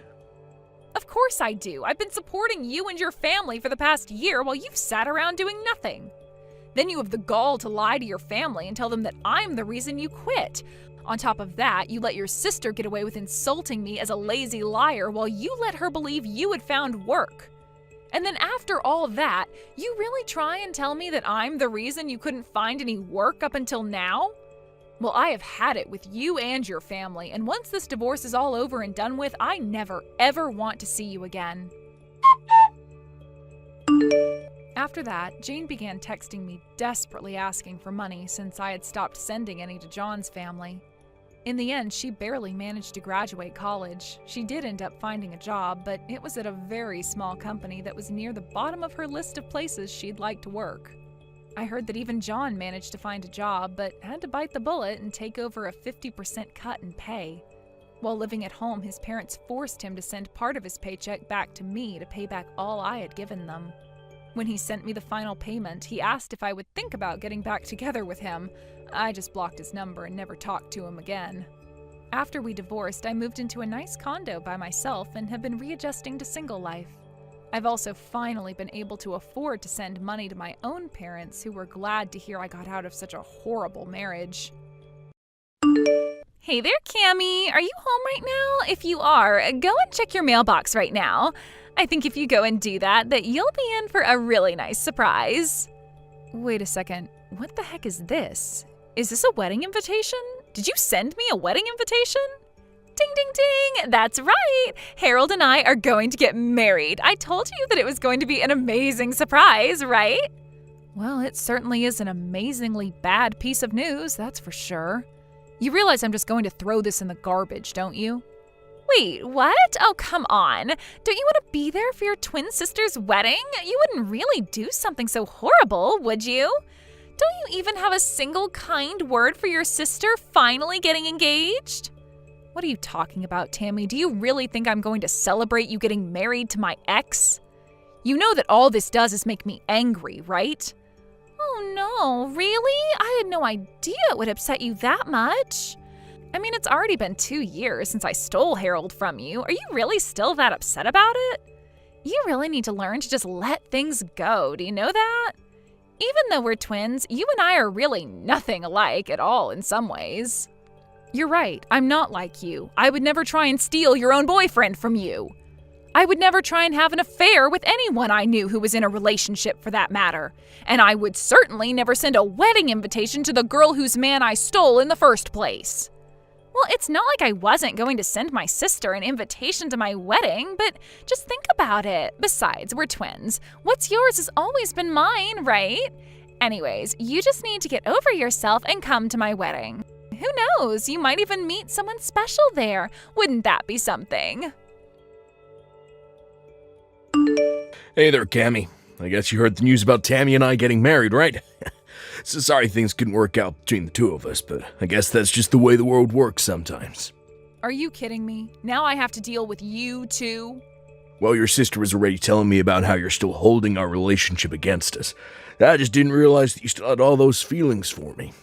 Of course I do. I've been supporting you and your family for the past year while you've sat around doing nothing. Then you have the gall to lie to your family and tell them that I'm the reason you quit. On top of that, you let your sister get away with insulting me as a lazy liar while you let her believe you had found work. And then after all that, you really try and tell me that I'm the reason you couldn't find any work up until now? Well, I have had it with you and your family, and once this divorce is all over and done with, I never, ever want to see you again. After that, Jane began texting me desperately asking for money since I had stopped sending any to John's family. In the end, she barely managed to graduate college. She did end up finding a job, but it was at a very small company that was near the bottom of her list of places she'd like to work. I heard that even John managed to find a job, but had to bite the bullet and take over a 50% cut in pay. While living at home, his parents forced him to send part of his paycheck back to me to pay back all I had given them. When he sent me the final payment, he asked if I would think about getting back together with him. I just blocked his number and never talked to him again. After we divorced, I moved into a nice condo by myself and have been readjusting to single life. I've also finally been able to afford to send money to my own parents, who were glad to hear I got out of such a horrible marriage. Hey there, Cammie. Are you home right now? If you are, go and check your mailbox right now. I think if you go and do that you'll be in for a really nice surprise. Wait a second. What the heck is this? Is this a wedding invitation? Did you send me a wedding invitation? Ding, ding, ding! That's right! Harold and I are going to get married. I told you that it was going to be an amazing surprise, right? Well, it certainly is an amazingly bad piece of news, that's for sure. You realize I'm just going to throw this in the garbage, don't you? Wait, what? Oh, come on. Don't you want to be there for your twin sister's wedding? You wouldn't really do something so horrible, would you? Don't you even have a single kind word for your sister finally getting engaged? What are you talking about, Tammy? Do you really think I'm going to celebrate you getting married to my ex? You know that all this does is make me angry, right? Oh no, really? I had no idea it would upset you that much. I mean, it's already been 2 years since I stole Harold from you. Are you really still that upset about it? You really need to learn to just let things go, do you know that? Even though we're twins, you and I are really nothing alike at all in some ways. You're right, I'm not like you. I would never try and steal your own boyfriend from you. I would never try and have an affair with anyone I knew who was in a relationship for that matter. And I would certainly never send a wedding invitation to the girl whose man I stole in the first place. Well, it's not like I wasn't going to send my sister an invitation to my wedding, but just think about it. Besides, we're twins. What's yours has always been mine, right? Anyways, you just need to get over yourself and come to my wedding. Who knows? You might even meet someone special there. Wouldn't that be something? Hey there, Cammy. I guess you heard the news about Tammy and I getting married, right? So sorry things couldn't work out between the two of us, but I guess that's just the way the world works sometimes. Are you kidding me? Now I have to deal with you too? Well, your sister was already telling me about how you're still holding our relationship against us. I just didn't realize that you still had all those feelings for me.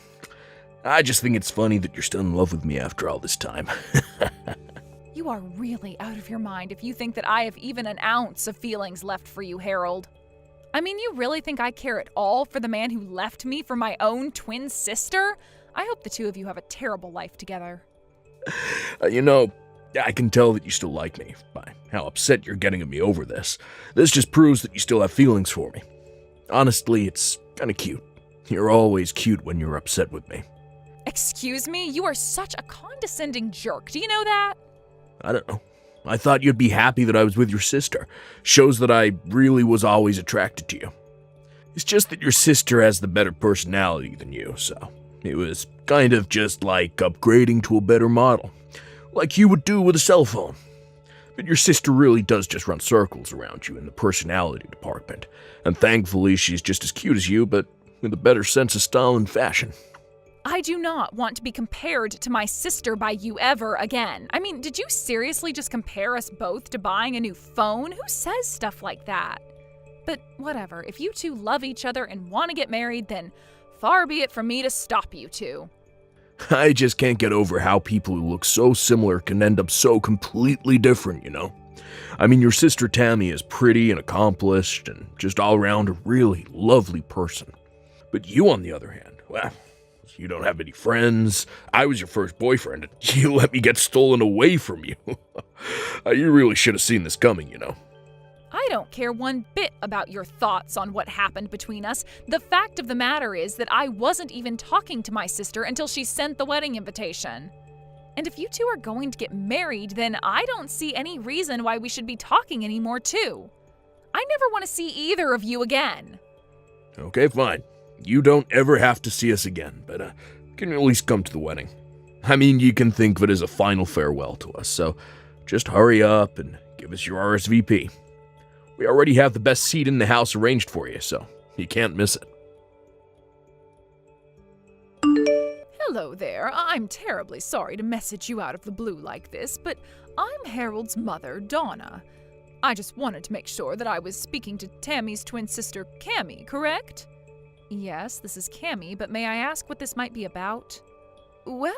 I just think it's funny that you're still in love with me after all this time. You are really out of your mind if you think that I have even an ounce of feelings left for you, Harold. I mean, you really think I care at all for the man who left me for my own twin sister? I hope the two of you have a terrible life together. I can tell that you still like me by how upset you're getting at me over this. This just proves that you still have feelings for me. Honestly, it's kind of cute. You're always cute when you're upset with me. Excuse me? You are such a condescending jerk. Do you know that? I don't know. I thought you'd be happy that I was with your sister. Shows that I really was always attracted to you. It's just that your sister has the better personality than you, so it was kind of just like upgrading to a better model. Like you would do with a cell phone. But your sister really does just run circles around you in the personality department. And thankfully, she's just as cute as you, but with a better sense of style and fashion. I do not want to be compared to my sister by you ever again. I mean, did you seriously just compare us both to buying a new phone? Who says stuff like that? But whatever, if you two love each other and want to get married, then far be it from me to stop you two. I just can't get over how people who look so similar can end up so completely different, you know? I mean, your sister Tammy is pretty and accomplished and just all around a really lovely person. But you, on the other hand, well, you don't have any friends. I was your first boyfriend, and you let me get stolen away from you. You really should have seen this coming, you know. I don't care one bit about your thoughts on what happened between us. The fact of the matter is that I wasn't even talking to my sister until she sent the wedding invitation. And if you two are going to get married, then I don't see any reason why we should be talking anymore, too. I never want to see either of you again. Okay, fine. You don't ever have to see us again, but you can at least come to the wedding. I mean, you can think of it as a final farewell to us, so just hurry up and give us your RSVP. We already have the best seat in the house arranged for you, so you can't miss it. Hello there. I'm terribly sorry to message you out of the blue like this, but I'm Harold's mother, Donna. I just wanted to make sure that I was speaking to Tammy's twin sister, Cammy, correct? Yes, this is Cammy, but may I ask what this might be about? Well,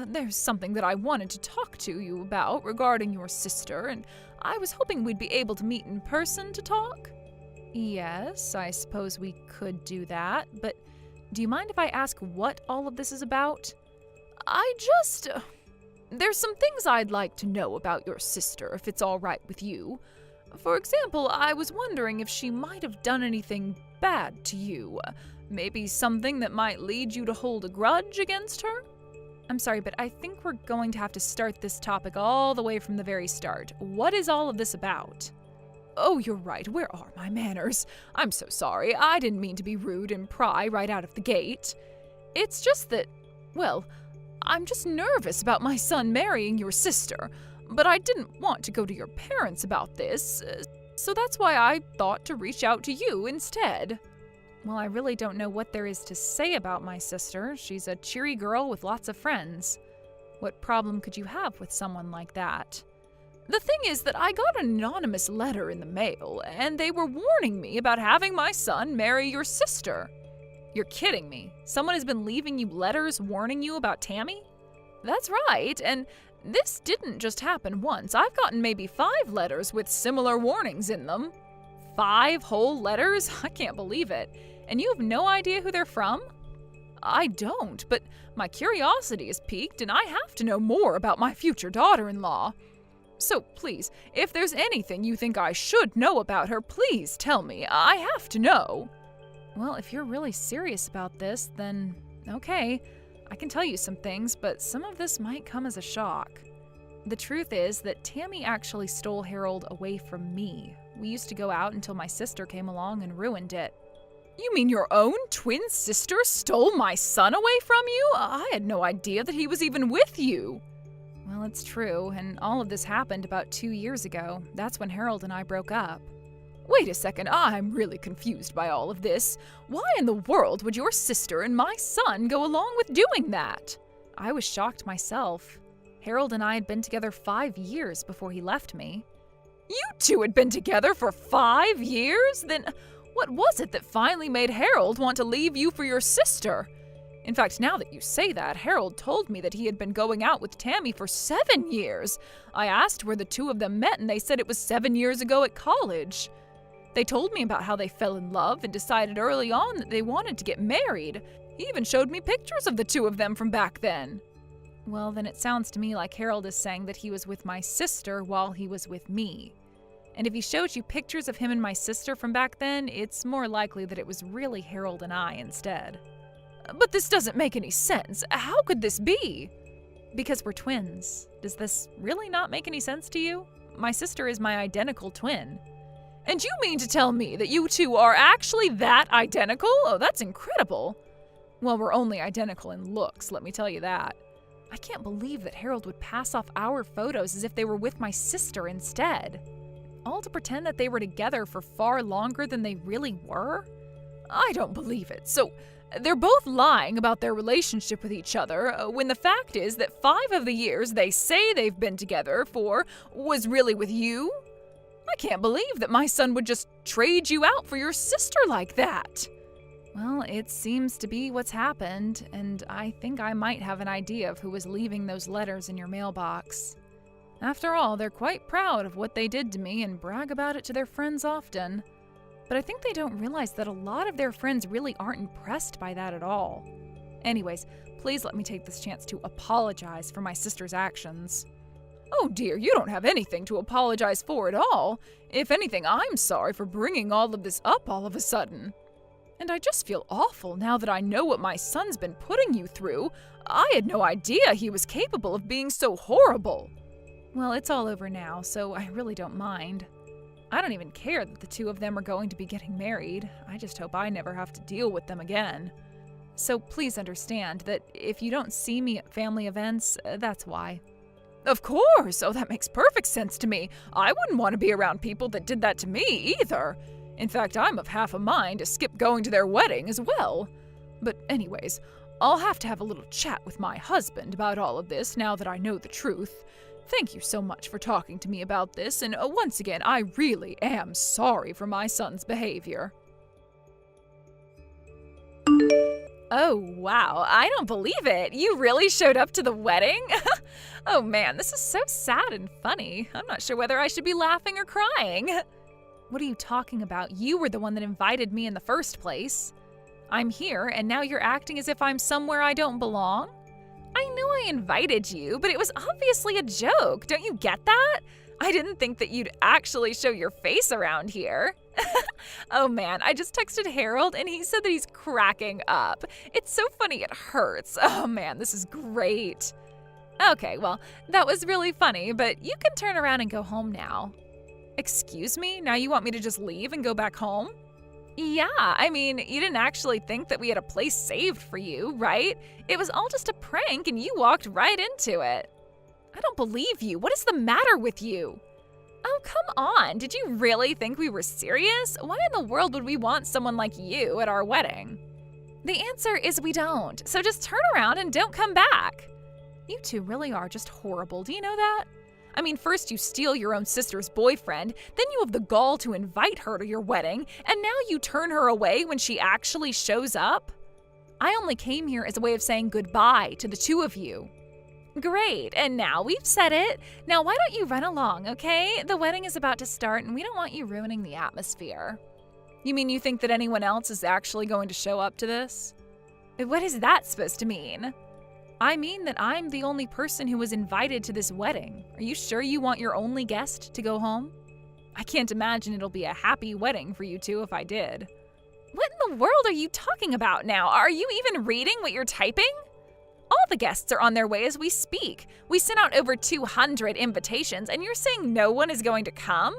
there's something that I wanted to talk to you about regarding your sister, and I was hoping we'd be able to meet in person to talk. Yes, I suppose we could do that, but do you mind if I ask what all of this is about? There's some things I'd like to know about your sister, if it's all right with you. For example, I was wondering if she might have done anything bad to you. Maybe something that might lead you to hold a grudge against her? I'm sorry, but I think we're going to have to start this topic all the way from the very start. What is all of this about? Oh, you're right. Where are my manners? I'm so sorry. I didn't mean to be rude and pry right out of the gate. It's just that, well, I'm just nervous about my son marrying your sister, but I didn't want to go to your parents about this, so that's why I thought to reach out to you instead. Well, I really don't know what there is to say about my sister. She's a cheery girl with lots of friends. What problem could you have with someone like that? The thing is that I got an anonymous letter in the mail, and they were warning me about having my son marry your sister. You're kidding me. Someone has been leaving you letters warning you about Tammy? That's right, and this didn't just happen once. I've gotten maybe 5 letters with similar warnings in them. 5 whole letters? I can't believe it. And you have no idea who they're from? I don't, but my curiosity is piqued, and I have to know more about my future daughter-in-law. So please, if there's anything you think I should know about her, please tell me. I have to know. Well, if you're really serious about this, then okay. I can tell you some things, but some of this might come as a shock. The truth is that Tammy actually stole Harold away from me. We used to go out until my sister came along and ruined it. You mean your own twin sister stole my son away from you? I had no idea that he was even with you. Well, it's true, and all of this happened about 2 years ago. That's when Harold and I broke up. Wait a second, I'm really confused by all of this. Why in the world would your sister and my son go along with doing that? I was shocked myself. Harold and I had been together 5 years before he left me. You two had been together for 5 years? Then what was it that finally made Harold want to leave you for your sister? In fact, now that you say that, Harold told me that he had been going out with Tammy for 7 years. I asked where the two of them met, and they said it was 7 years ago at college. They told me about how they fell in love and decided early on that they wanted to get married. He even showed me pictures of the two of them from back then. Well, then it sounds to me like Harold is saying that he was with my sister while he was with me. And if he showed you pictures of him and my sister from back then, it's more likely that it was really Harold and I instead. But this doesn't make any sense. How could this be? Because we're twins. Does this really not make any sense to you? My sister is my identical twin. And you mean to tell me that you two are actually that identical? Oh, that's incredible. Well, we're only identical in looks, let me tell you that. I can't believe that Harold would pass off our photos as if they were with my sister instead. All to pretend that they were together for far longer than they really were? I don't believe it. So, they're both lying about their relationship with each other, when the fact is that 5 of the years they say they've been together for was really with you? I can't believe that my son would just trade you out for your sister like that. Well, it seems to be what's happened, and I think I might have an idea of who was leaving those letters in your mailbox. After all, they're quite proud of what they did to me and brag about it to their friends often. But I think they don't realize that a lot of their friends really aren't impressed by that at all. Anyways, please let me take this chance to apologize for my sister's actions. Oh dear, you don't have anything to apologize for at all. If anything, I'm sorry for bringing all of this up all of a sudden. And I just feel awful now that I know what my son's been putting you through. I had no idea he was capable of being so horrible. Well, it's all over now, so I really don't mind. I don't even care that the two of them are going to be getting married. I just hope I never have to deal with them again. So please understand that if you don't see me at family events, that's why. Of course! Oh, that makes perfect sense to me. I wouldn't want to be around people that did that to me either. In fact, I'm of half a mind to skip going to their wedding as well. But anyways, I'll have to have a little chat with my husband about all of this now that I know the truth. Thank you so much for talking to me about this, and once again, I really am sorry for my son's behavior. Oh, wow. I don't believe it. You really showed up to the wedding? Oh man, this is so sad and funny. I'm not sure whether I should be laughing or crying. What are you talking about? You were the one that invited me in the first place. I'm here, and now you're acting as if I'm somewhere I don't belong? I know I invited you, but it was obviously a joke. Don't you get that? I didn't think that you'd actually show your face around here. Oh man, I just texted Harold and he said that he's cracking up. It's so funny it hurts. Oh man, this is great. Okay, well, that was really funny, but you can turn around and go home now. Excuse me? Now you want me to just leave and go back home? Yeah, I mean, you didn't actually think that we had a place saved for you, right? It was all just a prank and you walked right into it. I don't believe you. What is the matter with you? Oh, come on. Did you really think we were serious? Why in the world would we want someone like you at our wedding? The answer is we don't. So just turn around and don't come back. You two really are just horrible. Do you know that? I mean, first you steal your own sister's boyfriend, then you have the gall to invite her to your wedding, and now you turn her away when she actually shows up? I only came here as a way of saying goodbye to the two of you. Great, and now we've said it. Now why don't you run along, okay? The wedding is about to start and we don't want you ruining the atmosphere. You mean you think that anyone else is actually going to show up to this? What is that supposed to mean? I mean that I'm the only person who was invited to this wedding. Are you sure you want your only guest to go home? I can't imagine it'll be a happy wedding for you two if I did. What in the world are you talking about now? Are you even reading what you're typing? All the guests are on their way as we speak. We sent out over 200 invitations, and you're saying no one is going to come?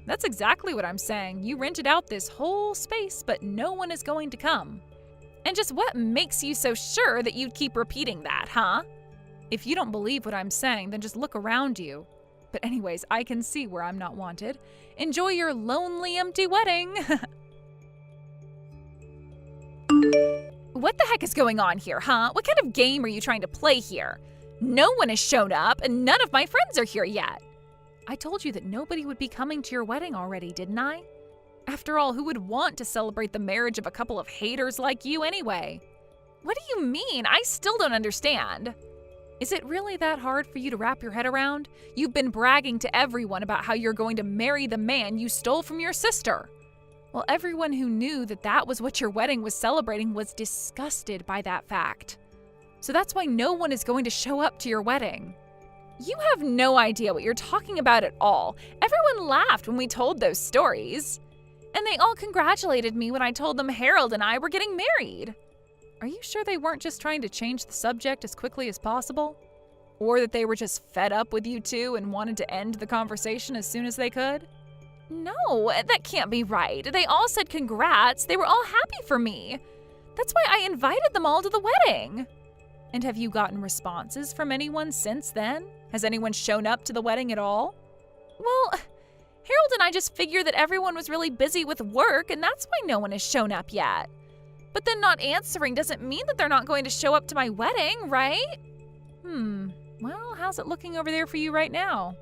That's exactly what I'm saying. You rented out this whole space, but no one is going to come. And just what makes you so sure that you'd keep repeating that, huh? If you don't believe what I'm saying, then just look around you. But anyways, I can see where I'm not wanted. Enjoy your lonely, empty wedding. What the heck is going on here, huh? What kind of game are you trying to play here? No one has shown up, and none of my friends are here yet. I told you that nobody would be coming to your wedding already, didn't I? After all, who would want to celebrate the marriage of a couple of haters like you anyway? What do you mean? I still don't understand. Is it really that hard for you to wrap your head around? You've been bragging to everyone about how you're going to marry the man you stole from your sister. Well, everyone who knew that that was what your wedding was celebrating was disgusted by that fact. So that's why no one is going to show up to your wedding. You have no idea what you're talking about at all. Everyone laughed when we told those stories. And they all congratulated me when I told them Harold and I were getting married. Are you sure they weren't just trying to change the subject as quickly as possible? Or that they were just fed up with you two and wanted to end the conversation as soon as they could? No, that can't be right. They all said congrats. They were all happy for me. That's why I invited them all to the wedding. And have you gotten responses from anyone since then? Has anyone shown up to the wedding at all? Well, Harold and I just figured that everyone was really busy with work, and that's why no one has shown up yet. But then not answering doesn't mean that they're not going to show up to my wedding, right? Well, how's it looking over there for you right now?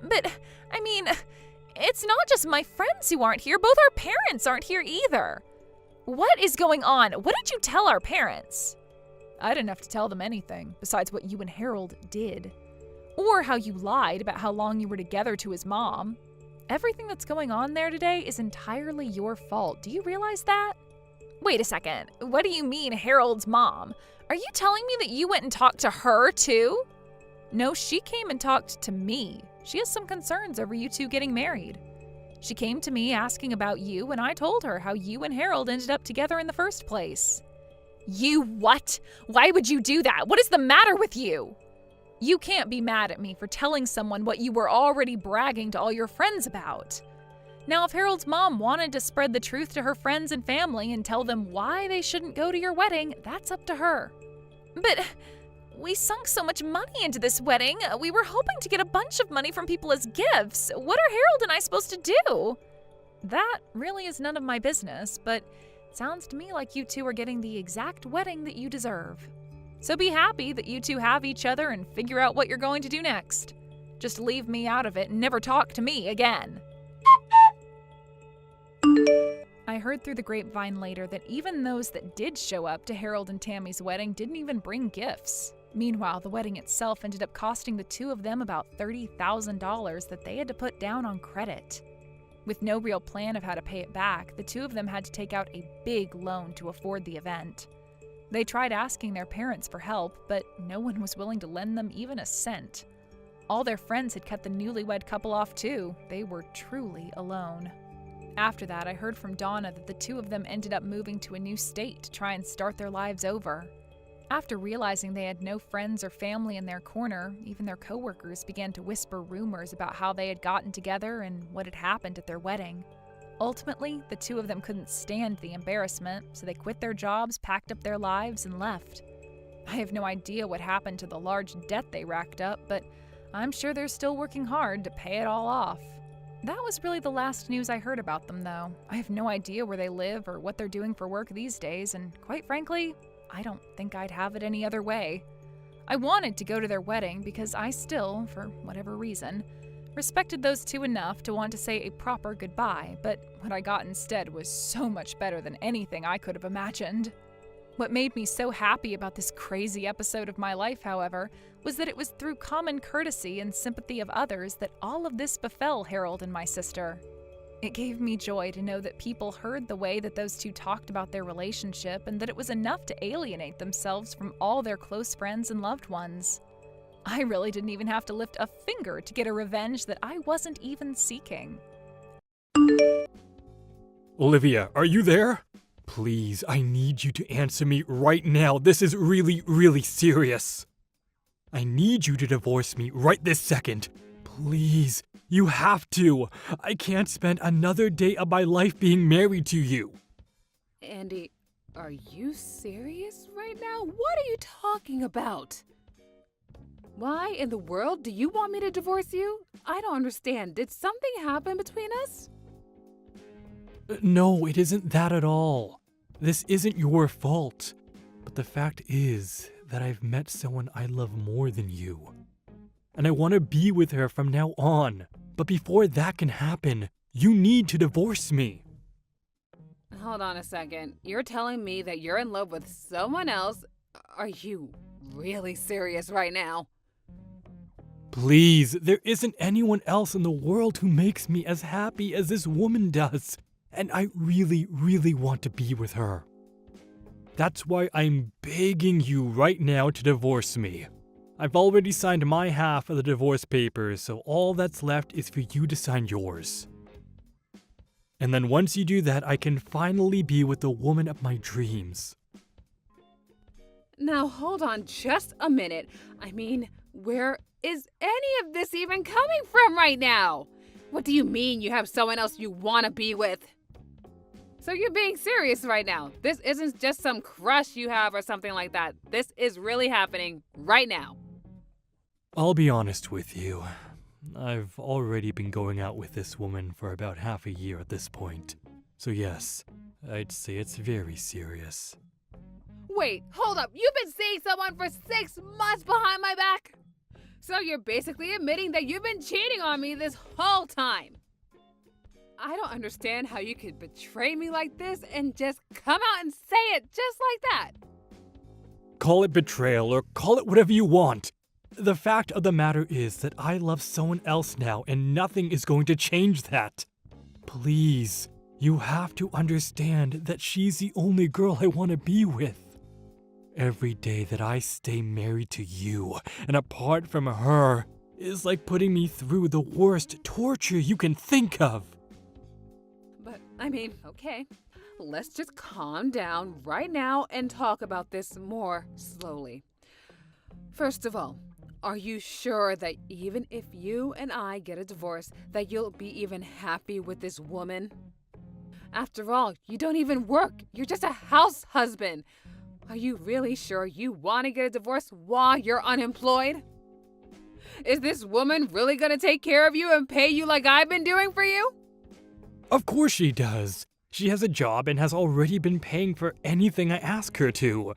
But, I mean, it's not just my friends who aren't here. Both our parents aren't here either. What is going on? What did you tell our parents? I didn't have to tell them anything besides what you and Harold did. Or how you lied about how long you were together to his mom. Everything that's going on there today is entirely your fault. Do you realize that? Wait a second. What do you mean, Harold's mom? Are you telling me that you went and talked to her too? No, she came and talked to me. She has some concerns over you two getting married. She came to me asking about you, and I told her how you and Harold ended up together in the first place. You what? Why would you do that? What is the matter with you? You can't be mad at me for telling someone what you were already bragging to all your friends about. Now, if Harold's mom wanted to spread the truth to her friends and family and tell them why they shouldn't go to your wedding, that's up to her. But we sunk so much money into this wedding. We were hoping to get a bunch of money from people as gifts. What are Harold and I supposed to do? That really is none of my business, but it sounds to me like you two are getting the exact wedding that you deserve. So be happy that you two have each other and figure out what you're going to do next. Just leave me out of it and never talk to me again. I heard through the grapevine later that even those that did show up to Harold and Tammy's wedding didn't even bring gifts. Meanwhile, the wedding itself ended up costing the two of them about $30,000 that they had to put down on credit. With no real plan of how to pay it back, the two of them had to take out a big loan to afford the event. They tried asking their parents for help, but no one was willing to lend them even a cent. All their friends had cut the newlywed couple off too. They were truly alone. After that, I heard from Donna that the two of them ended up moving to a new state to try and start their lives over. After realizing they had no friends or family in their corner, even their coworkers began to whisper rumors about how they had gotten together and what had happened at their wedding. Ultimately, the two of them couldn't stand the embarrassment, so they quit their jobs, packed up their lives, and left. I have no idea what happened to the large debt they racked up, but I'm sure they're still working hard to pay it all off. That was really the last news I heard about them, though. I have no idea where they live or what they're doing for work these days, and quite frankly, I don't think I'd have it any other way. I wanted to go to their wedding because I still, for whatever reason, respected those two enough to want to say a proper goodbye, but what I got instead was so much better than anything I could have imagined. What made me so happy about this crazy episode of my life, however, was that it was through common courtesy and sympathy of others that all of this befell Harold and my sister. It gave me joy to know that people heard the way that those two talked about their relationship and that it was enough to alienate themselves from all their close friends and loved ones. I really didn't even have to lift a finger to get a revenge that I wasn't even seeking. Olivia, are you there? Please, I need you to answer me right now. This is really, really serious. I need you to divorce me right this second. Please, you have to. I can't spend another day of my life being married to you. Andy, are you serious right now? What are you talking about? Why in the world do you want me to divorce you? I don't understand. Did something happen between us? No, it isn't that at all. This isn't your fault. But the fact is that I've met someone I love more than you. And I want to be with her from now on. But before that can happen, you need to divorce me. Hold on a second. You're telling me that you're in love with someone else? Are you really serious right now? Please, there isn't anyone else in the world who makes me as happy as this woman does. And I really, really want to be with her. That's why I'm begging you right now to divorce me. I've already signed my half of the divorce papers, so all that's left is for you to sign yours. And then once you do that, I can finally be with the woman of my dreams. Now hold on just a minute. I mean, where is any of this even coming from right now? What do you mean you have someone else you want to be with? So you're being serious right now. This isn't just some crush you have or something like that. This is really happening right now. I'll be honest with you. I've already been going out with this woman for about half a year at this point. So yes, I'd say it's very serious. Wait, hold up. You've been seeing someone for 6 months behind my back? So you're basically admitting that you've been cheating on me this whole time. I don't understand how you could betray me like this and just come out and say it just like that. Call it betrayal or call it whatever you want. The fact of the matter is that I love someone else now and nothing is going to change that. Please, you have to understand that she's the only girl I want to be with. Every day that I stay married to you and apart from her is like putting me through the worst torture you can think of. But, I mean, okay, let's just calm down right now and talk about this more slowly. First of all, are you sure that even if you and I get a divorce, that you'll be even happy with this woman? After all, you don't even work. You're just a house husband. Are you really sure you want to get a divorce while you're unemployed? Is this woman really going to take care of you and pay you like I've been doing for you? Of course she does. She has a job and has already been paying for anything I ask her to.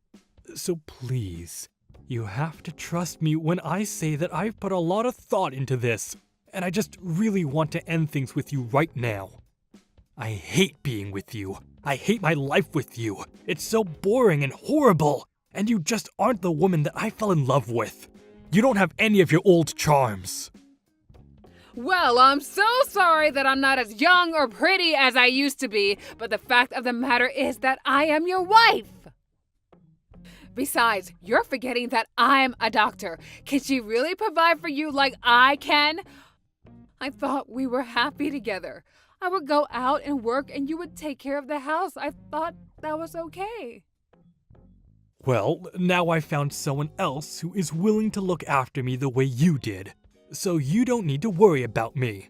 So please, You have to trust me when I say that I've put a lot of thought into this, and I just really want to end things with you right now. I hate being with you. I hate my life with you. It's so boring and horrible, and you just aren't the woman that I fell in love with. You don't have any of your old charms. Well, I'm so sorry that I'm not as young or pretty as I used to be, but the fact of the matter is that I am your wife. Besides, you're forgetting that I'm a doctor. Can she really provide for you like I can? I thought we were happy together. I would go out and work and you would take care of the house. I thought that was okay. Well, now I found someone else who is willing to look after me the way you did, so you don't need to worry about me.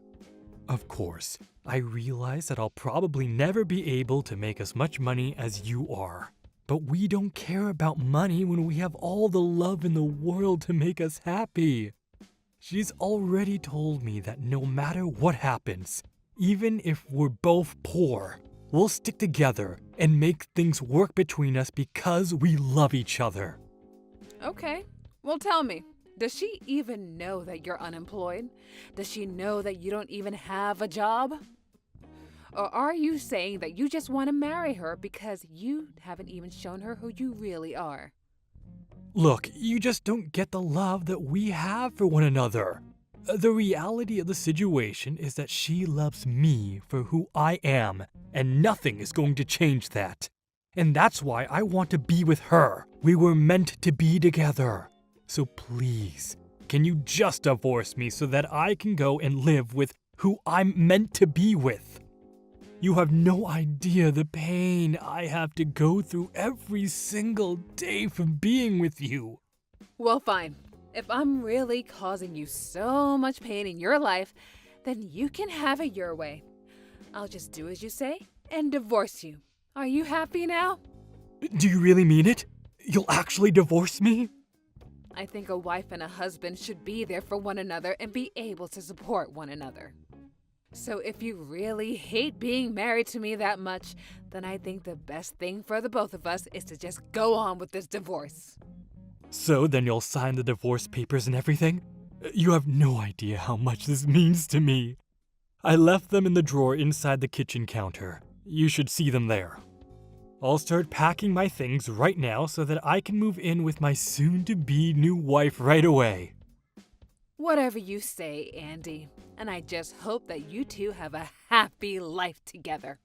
Of course, I realize that I'll probably never be able to make as much money as you are. But we don't care about money when we have all the love in the world to make us happy. She's already told me that no matter what happens, even if we're both poor, we'll stick together and make things work between us because we love each other. Okay, well tell me, does she even know that you're unemployed? Does she know that you don't even have a job? Or are you saying that you just want to marry her because you haven't even shown her who you really are? Look, you just don't get the love that we have for one another. The reality of the situation is that she loves me for who I am, and nothing is going to change that. And that's why I want to be with her. We were meant to be together. So please, can you just divorce me so that I can go and live with who I'm meant to be with? You have no idea the pain I have to go through every single day from being with you. Well, fine. If I'm really causing you so much pain in your life, then you can have it your way. I'll just do as you say and divorce you. Are you happy now? Do you really mean it? You'll actually divorce me? I think a wife and a husband should be there for one another and be able to support one another. So if you really hate being married to me that much, then I think the best thing for the both of us is to just go on with this divorce. So then you'll sign the divorce papers and everything? You have no idea how much this means to me. I left them in the drawer inside the kitchen counter. You should see them there. I'll start packing my things right now so that I can move in with my soon-to-be new wife right away. Whatever you say, Andy. And I just hope that you two have a happy life together.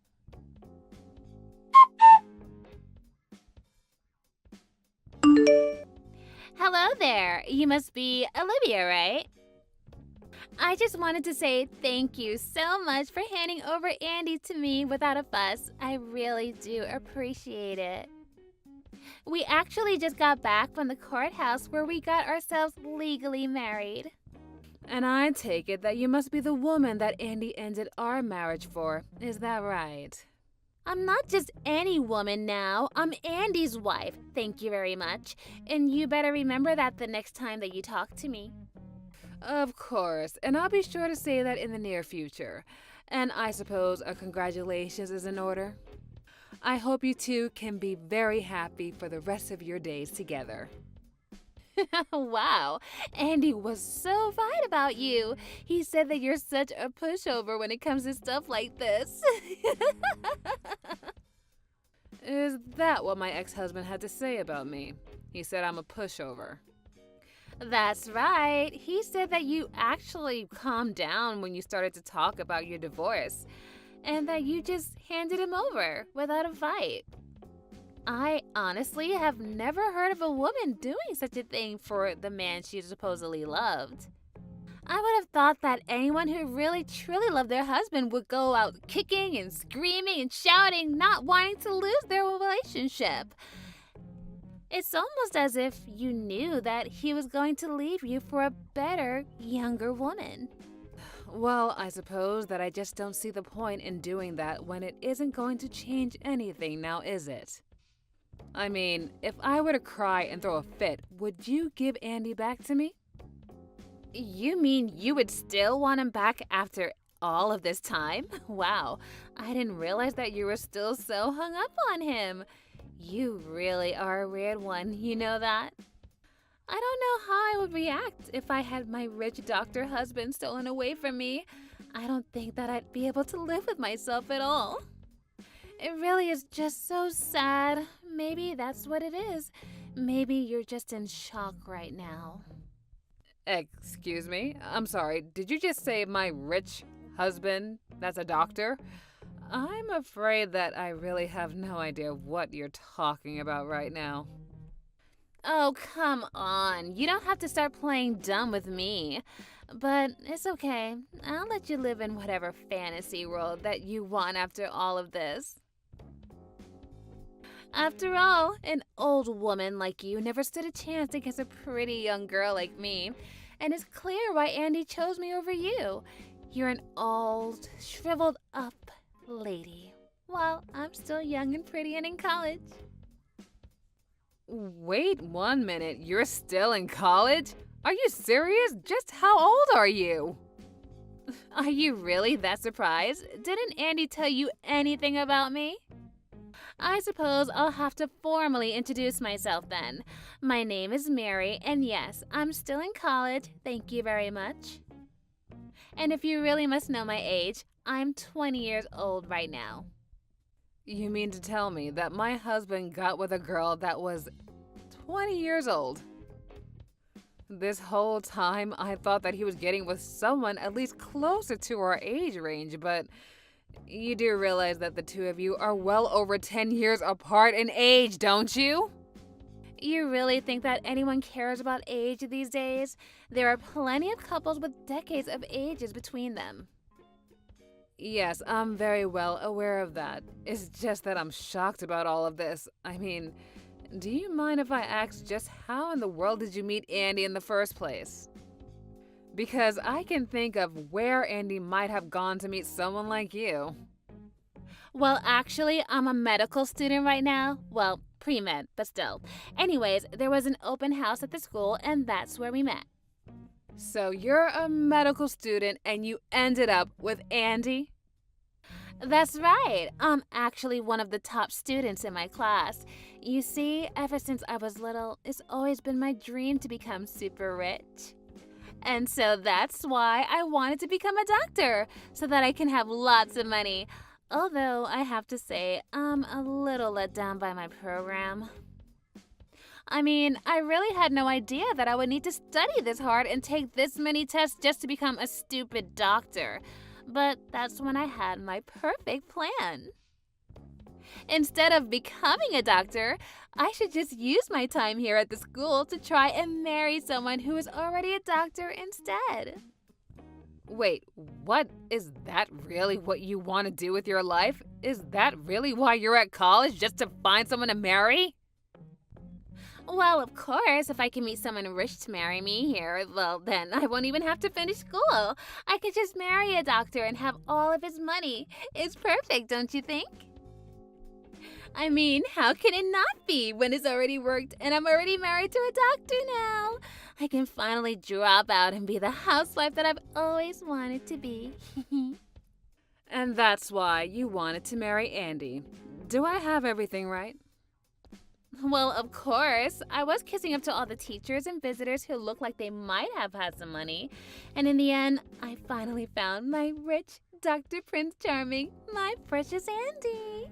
Hello there. You must be Olivia, right? I just wanted to say thank you so much for handing over Andy to me without a fuss. I really do appreciate it. We actually just got back from the courthouse where we got ourselves legally married. And I take it that you must be the woman that Andy ended our marriage for. Is that right? I'm not just any woman now. I'm Andy's wife. Thank you very much. And you better remember that the next time that you talk to me. Of course. And I'll be sure to say that in the near future. And I suppose a congratulations is in order. I hope you two can be very happy for the rest of your days together. Wow, Andy was so right about you. He said that you're such a pushover when it comes to stuff like this. Is that what my ex-husband had to say about me? He said I'm a pushover. That's right. He said that you actually calmed down when you started to talk about your divorce, and that you just handed him over without a fight. I honestly have never heard of a woman doing such a thing for the man she supposedly loved. I would have thought that anyone who really truly loved their husband would go out kicking and screaming and shouting, not wanting to lose their relationship. It's almost as if you knew that he was going to leave you for a better, younger woman. Well, I suppose that I just don't see the point in doing that when it isn't going to change anything now, is it? I mean, if I were to cry and throw a fit, would you give Andy back to me? You mean you would still want him back after all of this time? Wow, I didn't realize that you were still so hung up on him. You really are a weird one, you know that? I don't know how I would react if I had my rich doctor husband stolen away from me. I don't think that I'd be able to live with myself at all. It really is just so sad. Maybe that's what it is. Maybe you're just in shock right now. Excuse me? I'm sorry, did you just say my rich husband that's a doctor? I'm afraid that I really have no idea what you're talking about right now. Oh, come on. You don't have to start playing dumb with me. But it's okay. I'll let you live in whatever fantasy world that you want after all of this. After all, an old woman like you never stood a chance against a pretty young girl like me. And it's clear why Andy chose me over you. You're an old, shriveled up lady, while I'm still young and pretty and in college. Wait 1 minute, you're still in college? Are you serious? Just how old are you? Are you really that surprised? Didn't Andy tell you anything about me? I suppose I'll have to formally introduce myself then. My name is Mary, and yes, I'm still in college, thank you very much. And if you really must know my age, I'm 20 years old right now. You mean to tell me that my husband got with a girl that was 20 years old? This whole time, I thought that he was getting with someone at least closer to our age range, but you do realize that the two of you are well over 10 years apart in age, don't you? You really think that anyone cares about age these days? There are plenty of couples with decades of ages between them. Yes, I'm very well aware of that. It's just that I'm shocked about all of this. I mean, do you mind if I ask just how in the world did you meet Andy in the first place? Because I can think of where Andy might have gone to meet someone like you. Well, actually, I'm a medical student right now. Well, pre-med, but still. Anyways, there was an open house at the school, and that's where we met. So you're a medical student and you ended up with Andy? That's right. I'm actually one of the top students in my class. You see, ever since I was little, it's always been my dream to become super rich. And so that's why I wanted to become a doctor, so that I can have lots of money. Although I have to say, I'm a little let down by my program. I mean, I really had no idea that I would need to study this hard and take this many tests just to become a stupid doctor. But that's when I had my perfect plan. Instead of becoming a doctor, I should just use my time here at the school to try and marry someone who is already a doctor instead. Wait, what? Is that really what you want to do with your life? Is that really why you're at college, just to find someone to marry? Well, of course, if I can meet someone rich to marry me here, well, then I won't even have to finish school. I could just marry a doctor and have all of his money. It's perfect, don't you think? I mean, how can it not be when it's already worked and I'm already married to a doctor now? I can finally drop out and be the housewife that I've always wanted to be. And that's why you wanted to marry Andy. Do I have everything right? Well, of course. I was kissing up to all the teachers and visitors who looked like they might have had some money. And in the end, I finally found my rich Dr. Prince Charming, my precious Andy.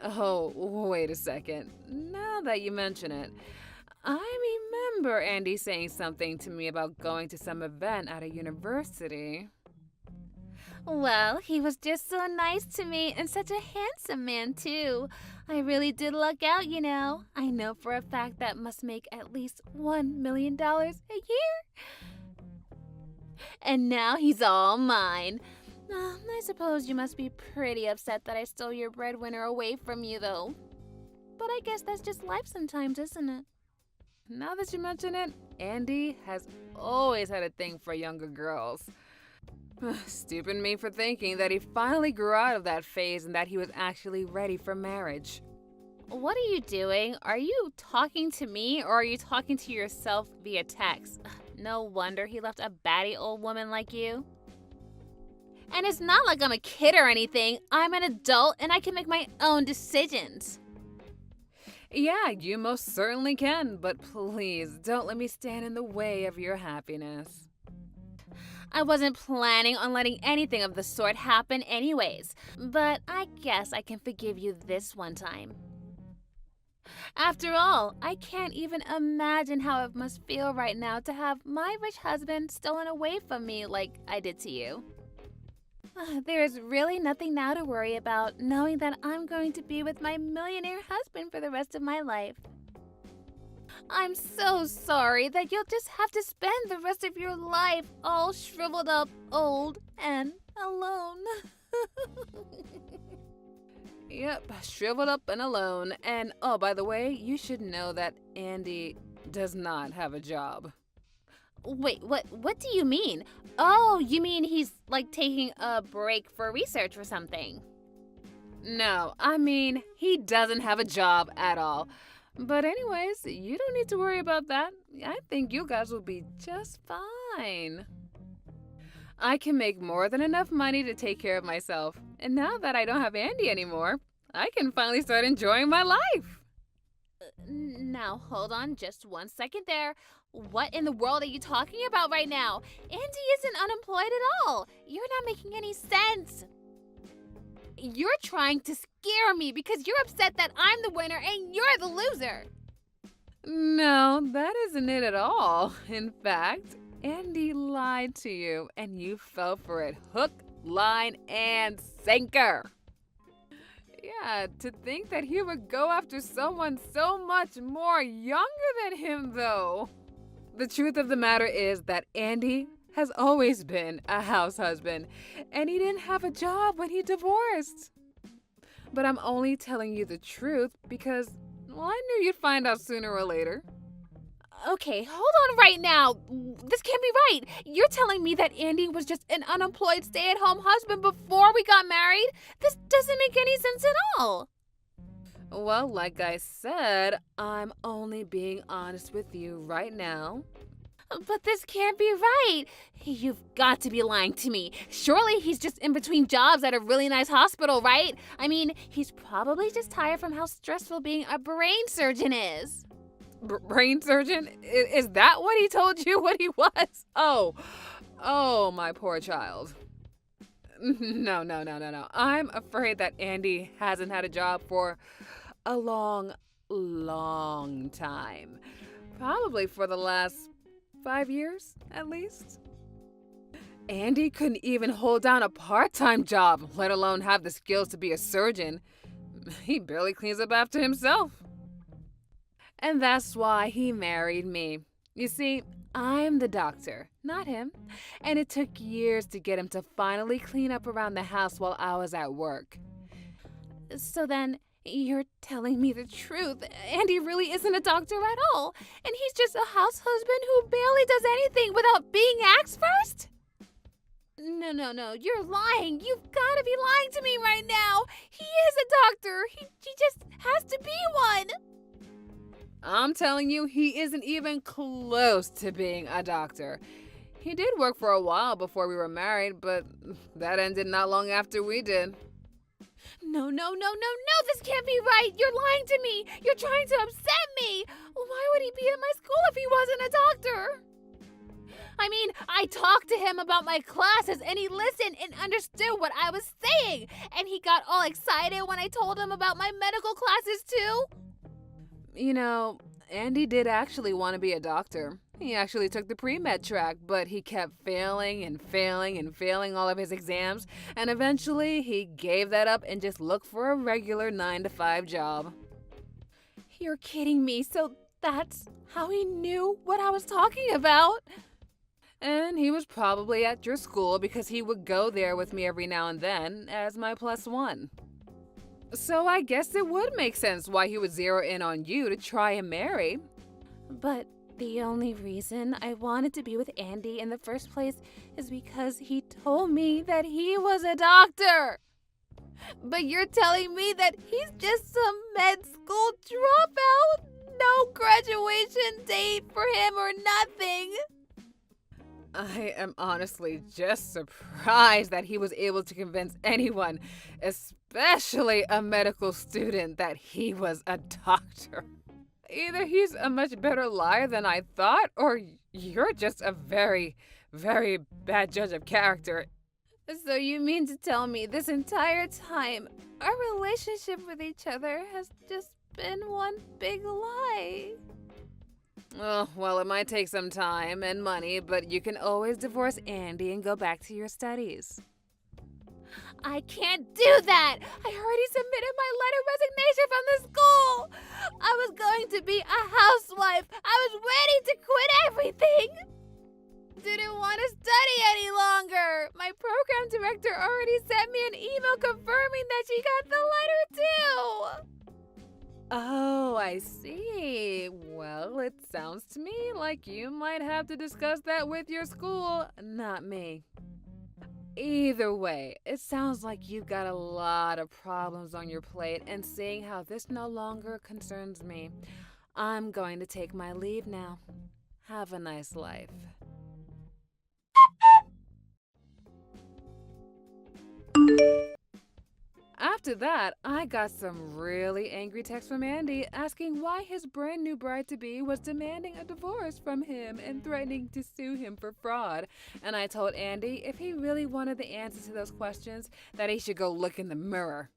Oh, wait a second. Now that you mention it, I remember Andy saying something to me about going to some event at a university. Well, he was just so nice to me and such a handsome man, too. I really did luck out, you know. I know for a fact that must make at least $1 million a year. And now he's all mine. I suppose you must be pretty upset that I stole your breadwinner away from you, though. But I guess that's just life sometimes, isn't it? Now that you mention it, Andy has always had a thing for younger girls. Stupid me for thinking that he finally grew out of that phase and that he was actually ready for marriage. What are you doing? Are you talking to me or are you talking to yourself via text? No wonder he left a batty old woman like you. And it's not like I'm a kid or anything. I'm an adult and I can make my own decisions. Yeah, you most certainly can, but please don't let me stand in the way of your happiness. I wasn't planning on letting anything of the sort happen anyways, but I guess I can forgive you this one time. After all, I can't even imagine how it must feel right now to have my rich husband stolen away from me like I did to you. There is really nothing now to worry about, knowing that I'm going to be with my millionaire husband for the rest of my life. I'm so sorry that you'll just have to spend the rest of your life all shriveled up, old, and alone. Yep, shriveled up and alone. And oh, by the way, you should know that Andy does not have a job. Wait, what do you mean? Oh, you mean he's like taking a break for research or something? No, I mean, he doesn't have a job at all. But anyways, you don't need to worry about that. I think you guys will be just fine. I can make more than enough money to take care of myself. And now that I don't have Andy anymore, I can finally start enjoying my life. Now, hold on just 1 second there. What in the world are you talking about right now? Andy isn't unemployed at all. You're not making any sense. You're trying to scare me because you're upset that I'm the winner and you're the loser. No, that isn't it at all. In fact, Andy lied to you and you fell for it hook, line, and sinker. Yeah, to think that he would go after someone so much more younger than him, though. The truth of the matter is that Andy has always been a house husband, and he didn't have a job when he divorced. But I'm only telling you the truth because, well, I knew you'd find out sooner or later. Okay, hold on right now. This can't be right. You're telling me that Andy was just an unemployed stay-at-home husband before we got married? This doesn't make any sense at all. Well, like I said, I'm only being honest with you right now. But this can't be right. You've got to be lying to me. Surely he's just in between jobs at a really nice hospital, right? I mean, he's probably just tired from how stressful being a brain surgeon is. Brain surgeon? Is that what he told you what he was? Oh, my poor child. No. I'm afraid that Andy hasn't had a job for a long time. Probably for the last 5 years, at least. Andy couldn't even hold down a part-time job, let alone have the skills to be a surgeon. He barely cleans up after himself. And that's why he married me. You see, I'm the doctor, not him. And it took years to get him to finally clean up around the house while I was at work. So then, you're telling me the truth. Andy really isn't a doctor at all. And he's just a house husband who barely does anything without being asked first? No. You're lying. You've got to be lying to me right now. He is a doctor. He just has to be one. I'm telling you, he isn't even close to being a doctor. He did work for a while before we were married, but that ended not long after we did. No, this can't be right. You're lying to me. You're trying to upset me. Why would he be in my school if he wasn't a doctor? I mean, I talked to him about my classes and he listened and understood what I was saying. And he got all excited when I told him about my medical classes too. You know, Andy did actually want to be a doctor. He actually took the pre-med track, but he kept failing all of his exams, and eventually he gave that up and just looked for a regular 9-to-5 job. You're kidding me, so that's how he knew what I was talking about? And he was probably at your school because he would go there with me every now and then as my +1. So I guess it would make sense why he would zero in on you to try and marry. But the only reason I wanted to be with Andy in the first place is because he told me that he was a doctor. But you're telling me that he's just some med school dropout? No graduation date for him or nothing? I am honestly just surprised that he was able to convince anyone, especially a medical student, that he was a doctor. Either he's a much better liar than I thought, or you're just a very, very bad judge of character. So you mean to tell me this entire time our relationship with each other has just been one big lie? Oh, well, it might take some time and money, but you can always divorce Andy and go back to your studies. I can't do that! I already submitted my letter of resignation from the school! I was going to be a housewife! I was ready to quit everything! Didn't want to study any longer! My program director already sent me an email confirming that she got the letter too! Oh, I see. Well, it sounds to me like you might have to discuss that with your school, not me. Either way, it sounds like you've got a lot of problems on your plate, and seeing how this no longer concerns me, I'm going to take my leave now. Have a nice life. After that, I got some really angry texts from Andy asking why his brand new bride-to-be was demanding a divorce from him and threatening to sue him for fraud. And I told Andy if he really wanted the answers to those questions, that he should go look in the mirror.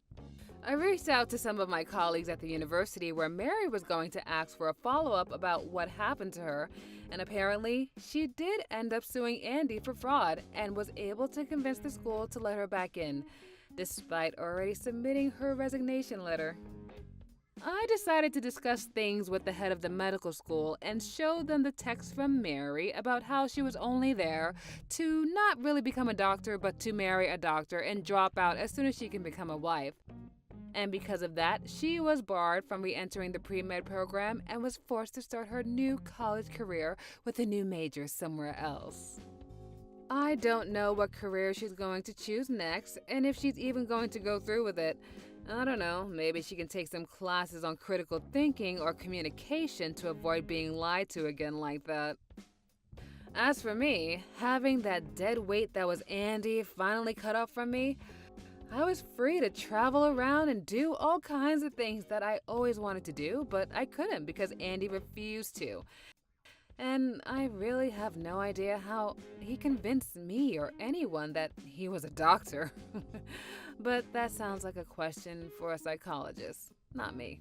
I reached out to some of my colleagues at the university where Mary was going to ask for a follow-up about what happened to her, and apparently she did end up suing Andy for fraud and was able to convince the school to let her back in, despite already submitting her resignation letter. I decided to discuss things with the head of the medical school and show them the text from Mary about how she was only there to not really become a doctor, but to marry a doctor and drop out as soon as she can become a wife. And because of that, she was barred from re-entering the pre-med program and was forced to start her new college career with a new major somewhere else. I don't know what career she's going to choose next, and if she's even going to go through with it. I don't know, maybe she can take some classes on critical thinking or communication to avoid being lied to again like that. As for me, having that dead weight that was Andy finally cut off from me, I was free to travel around and do all kinds of things that I always wanted to do, but I couldn't because Andy refused to. And I really have no idea how he convinced me or anyone that he was a doctor. But that sounds like a question for a psychologist, not me.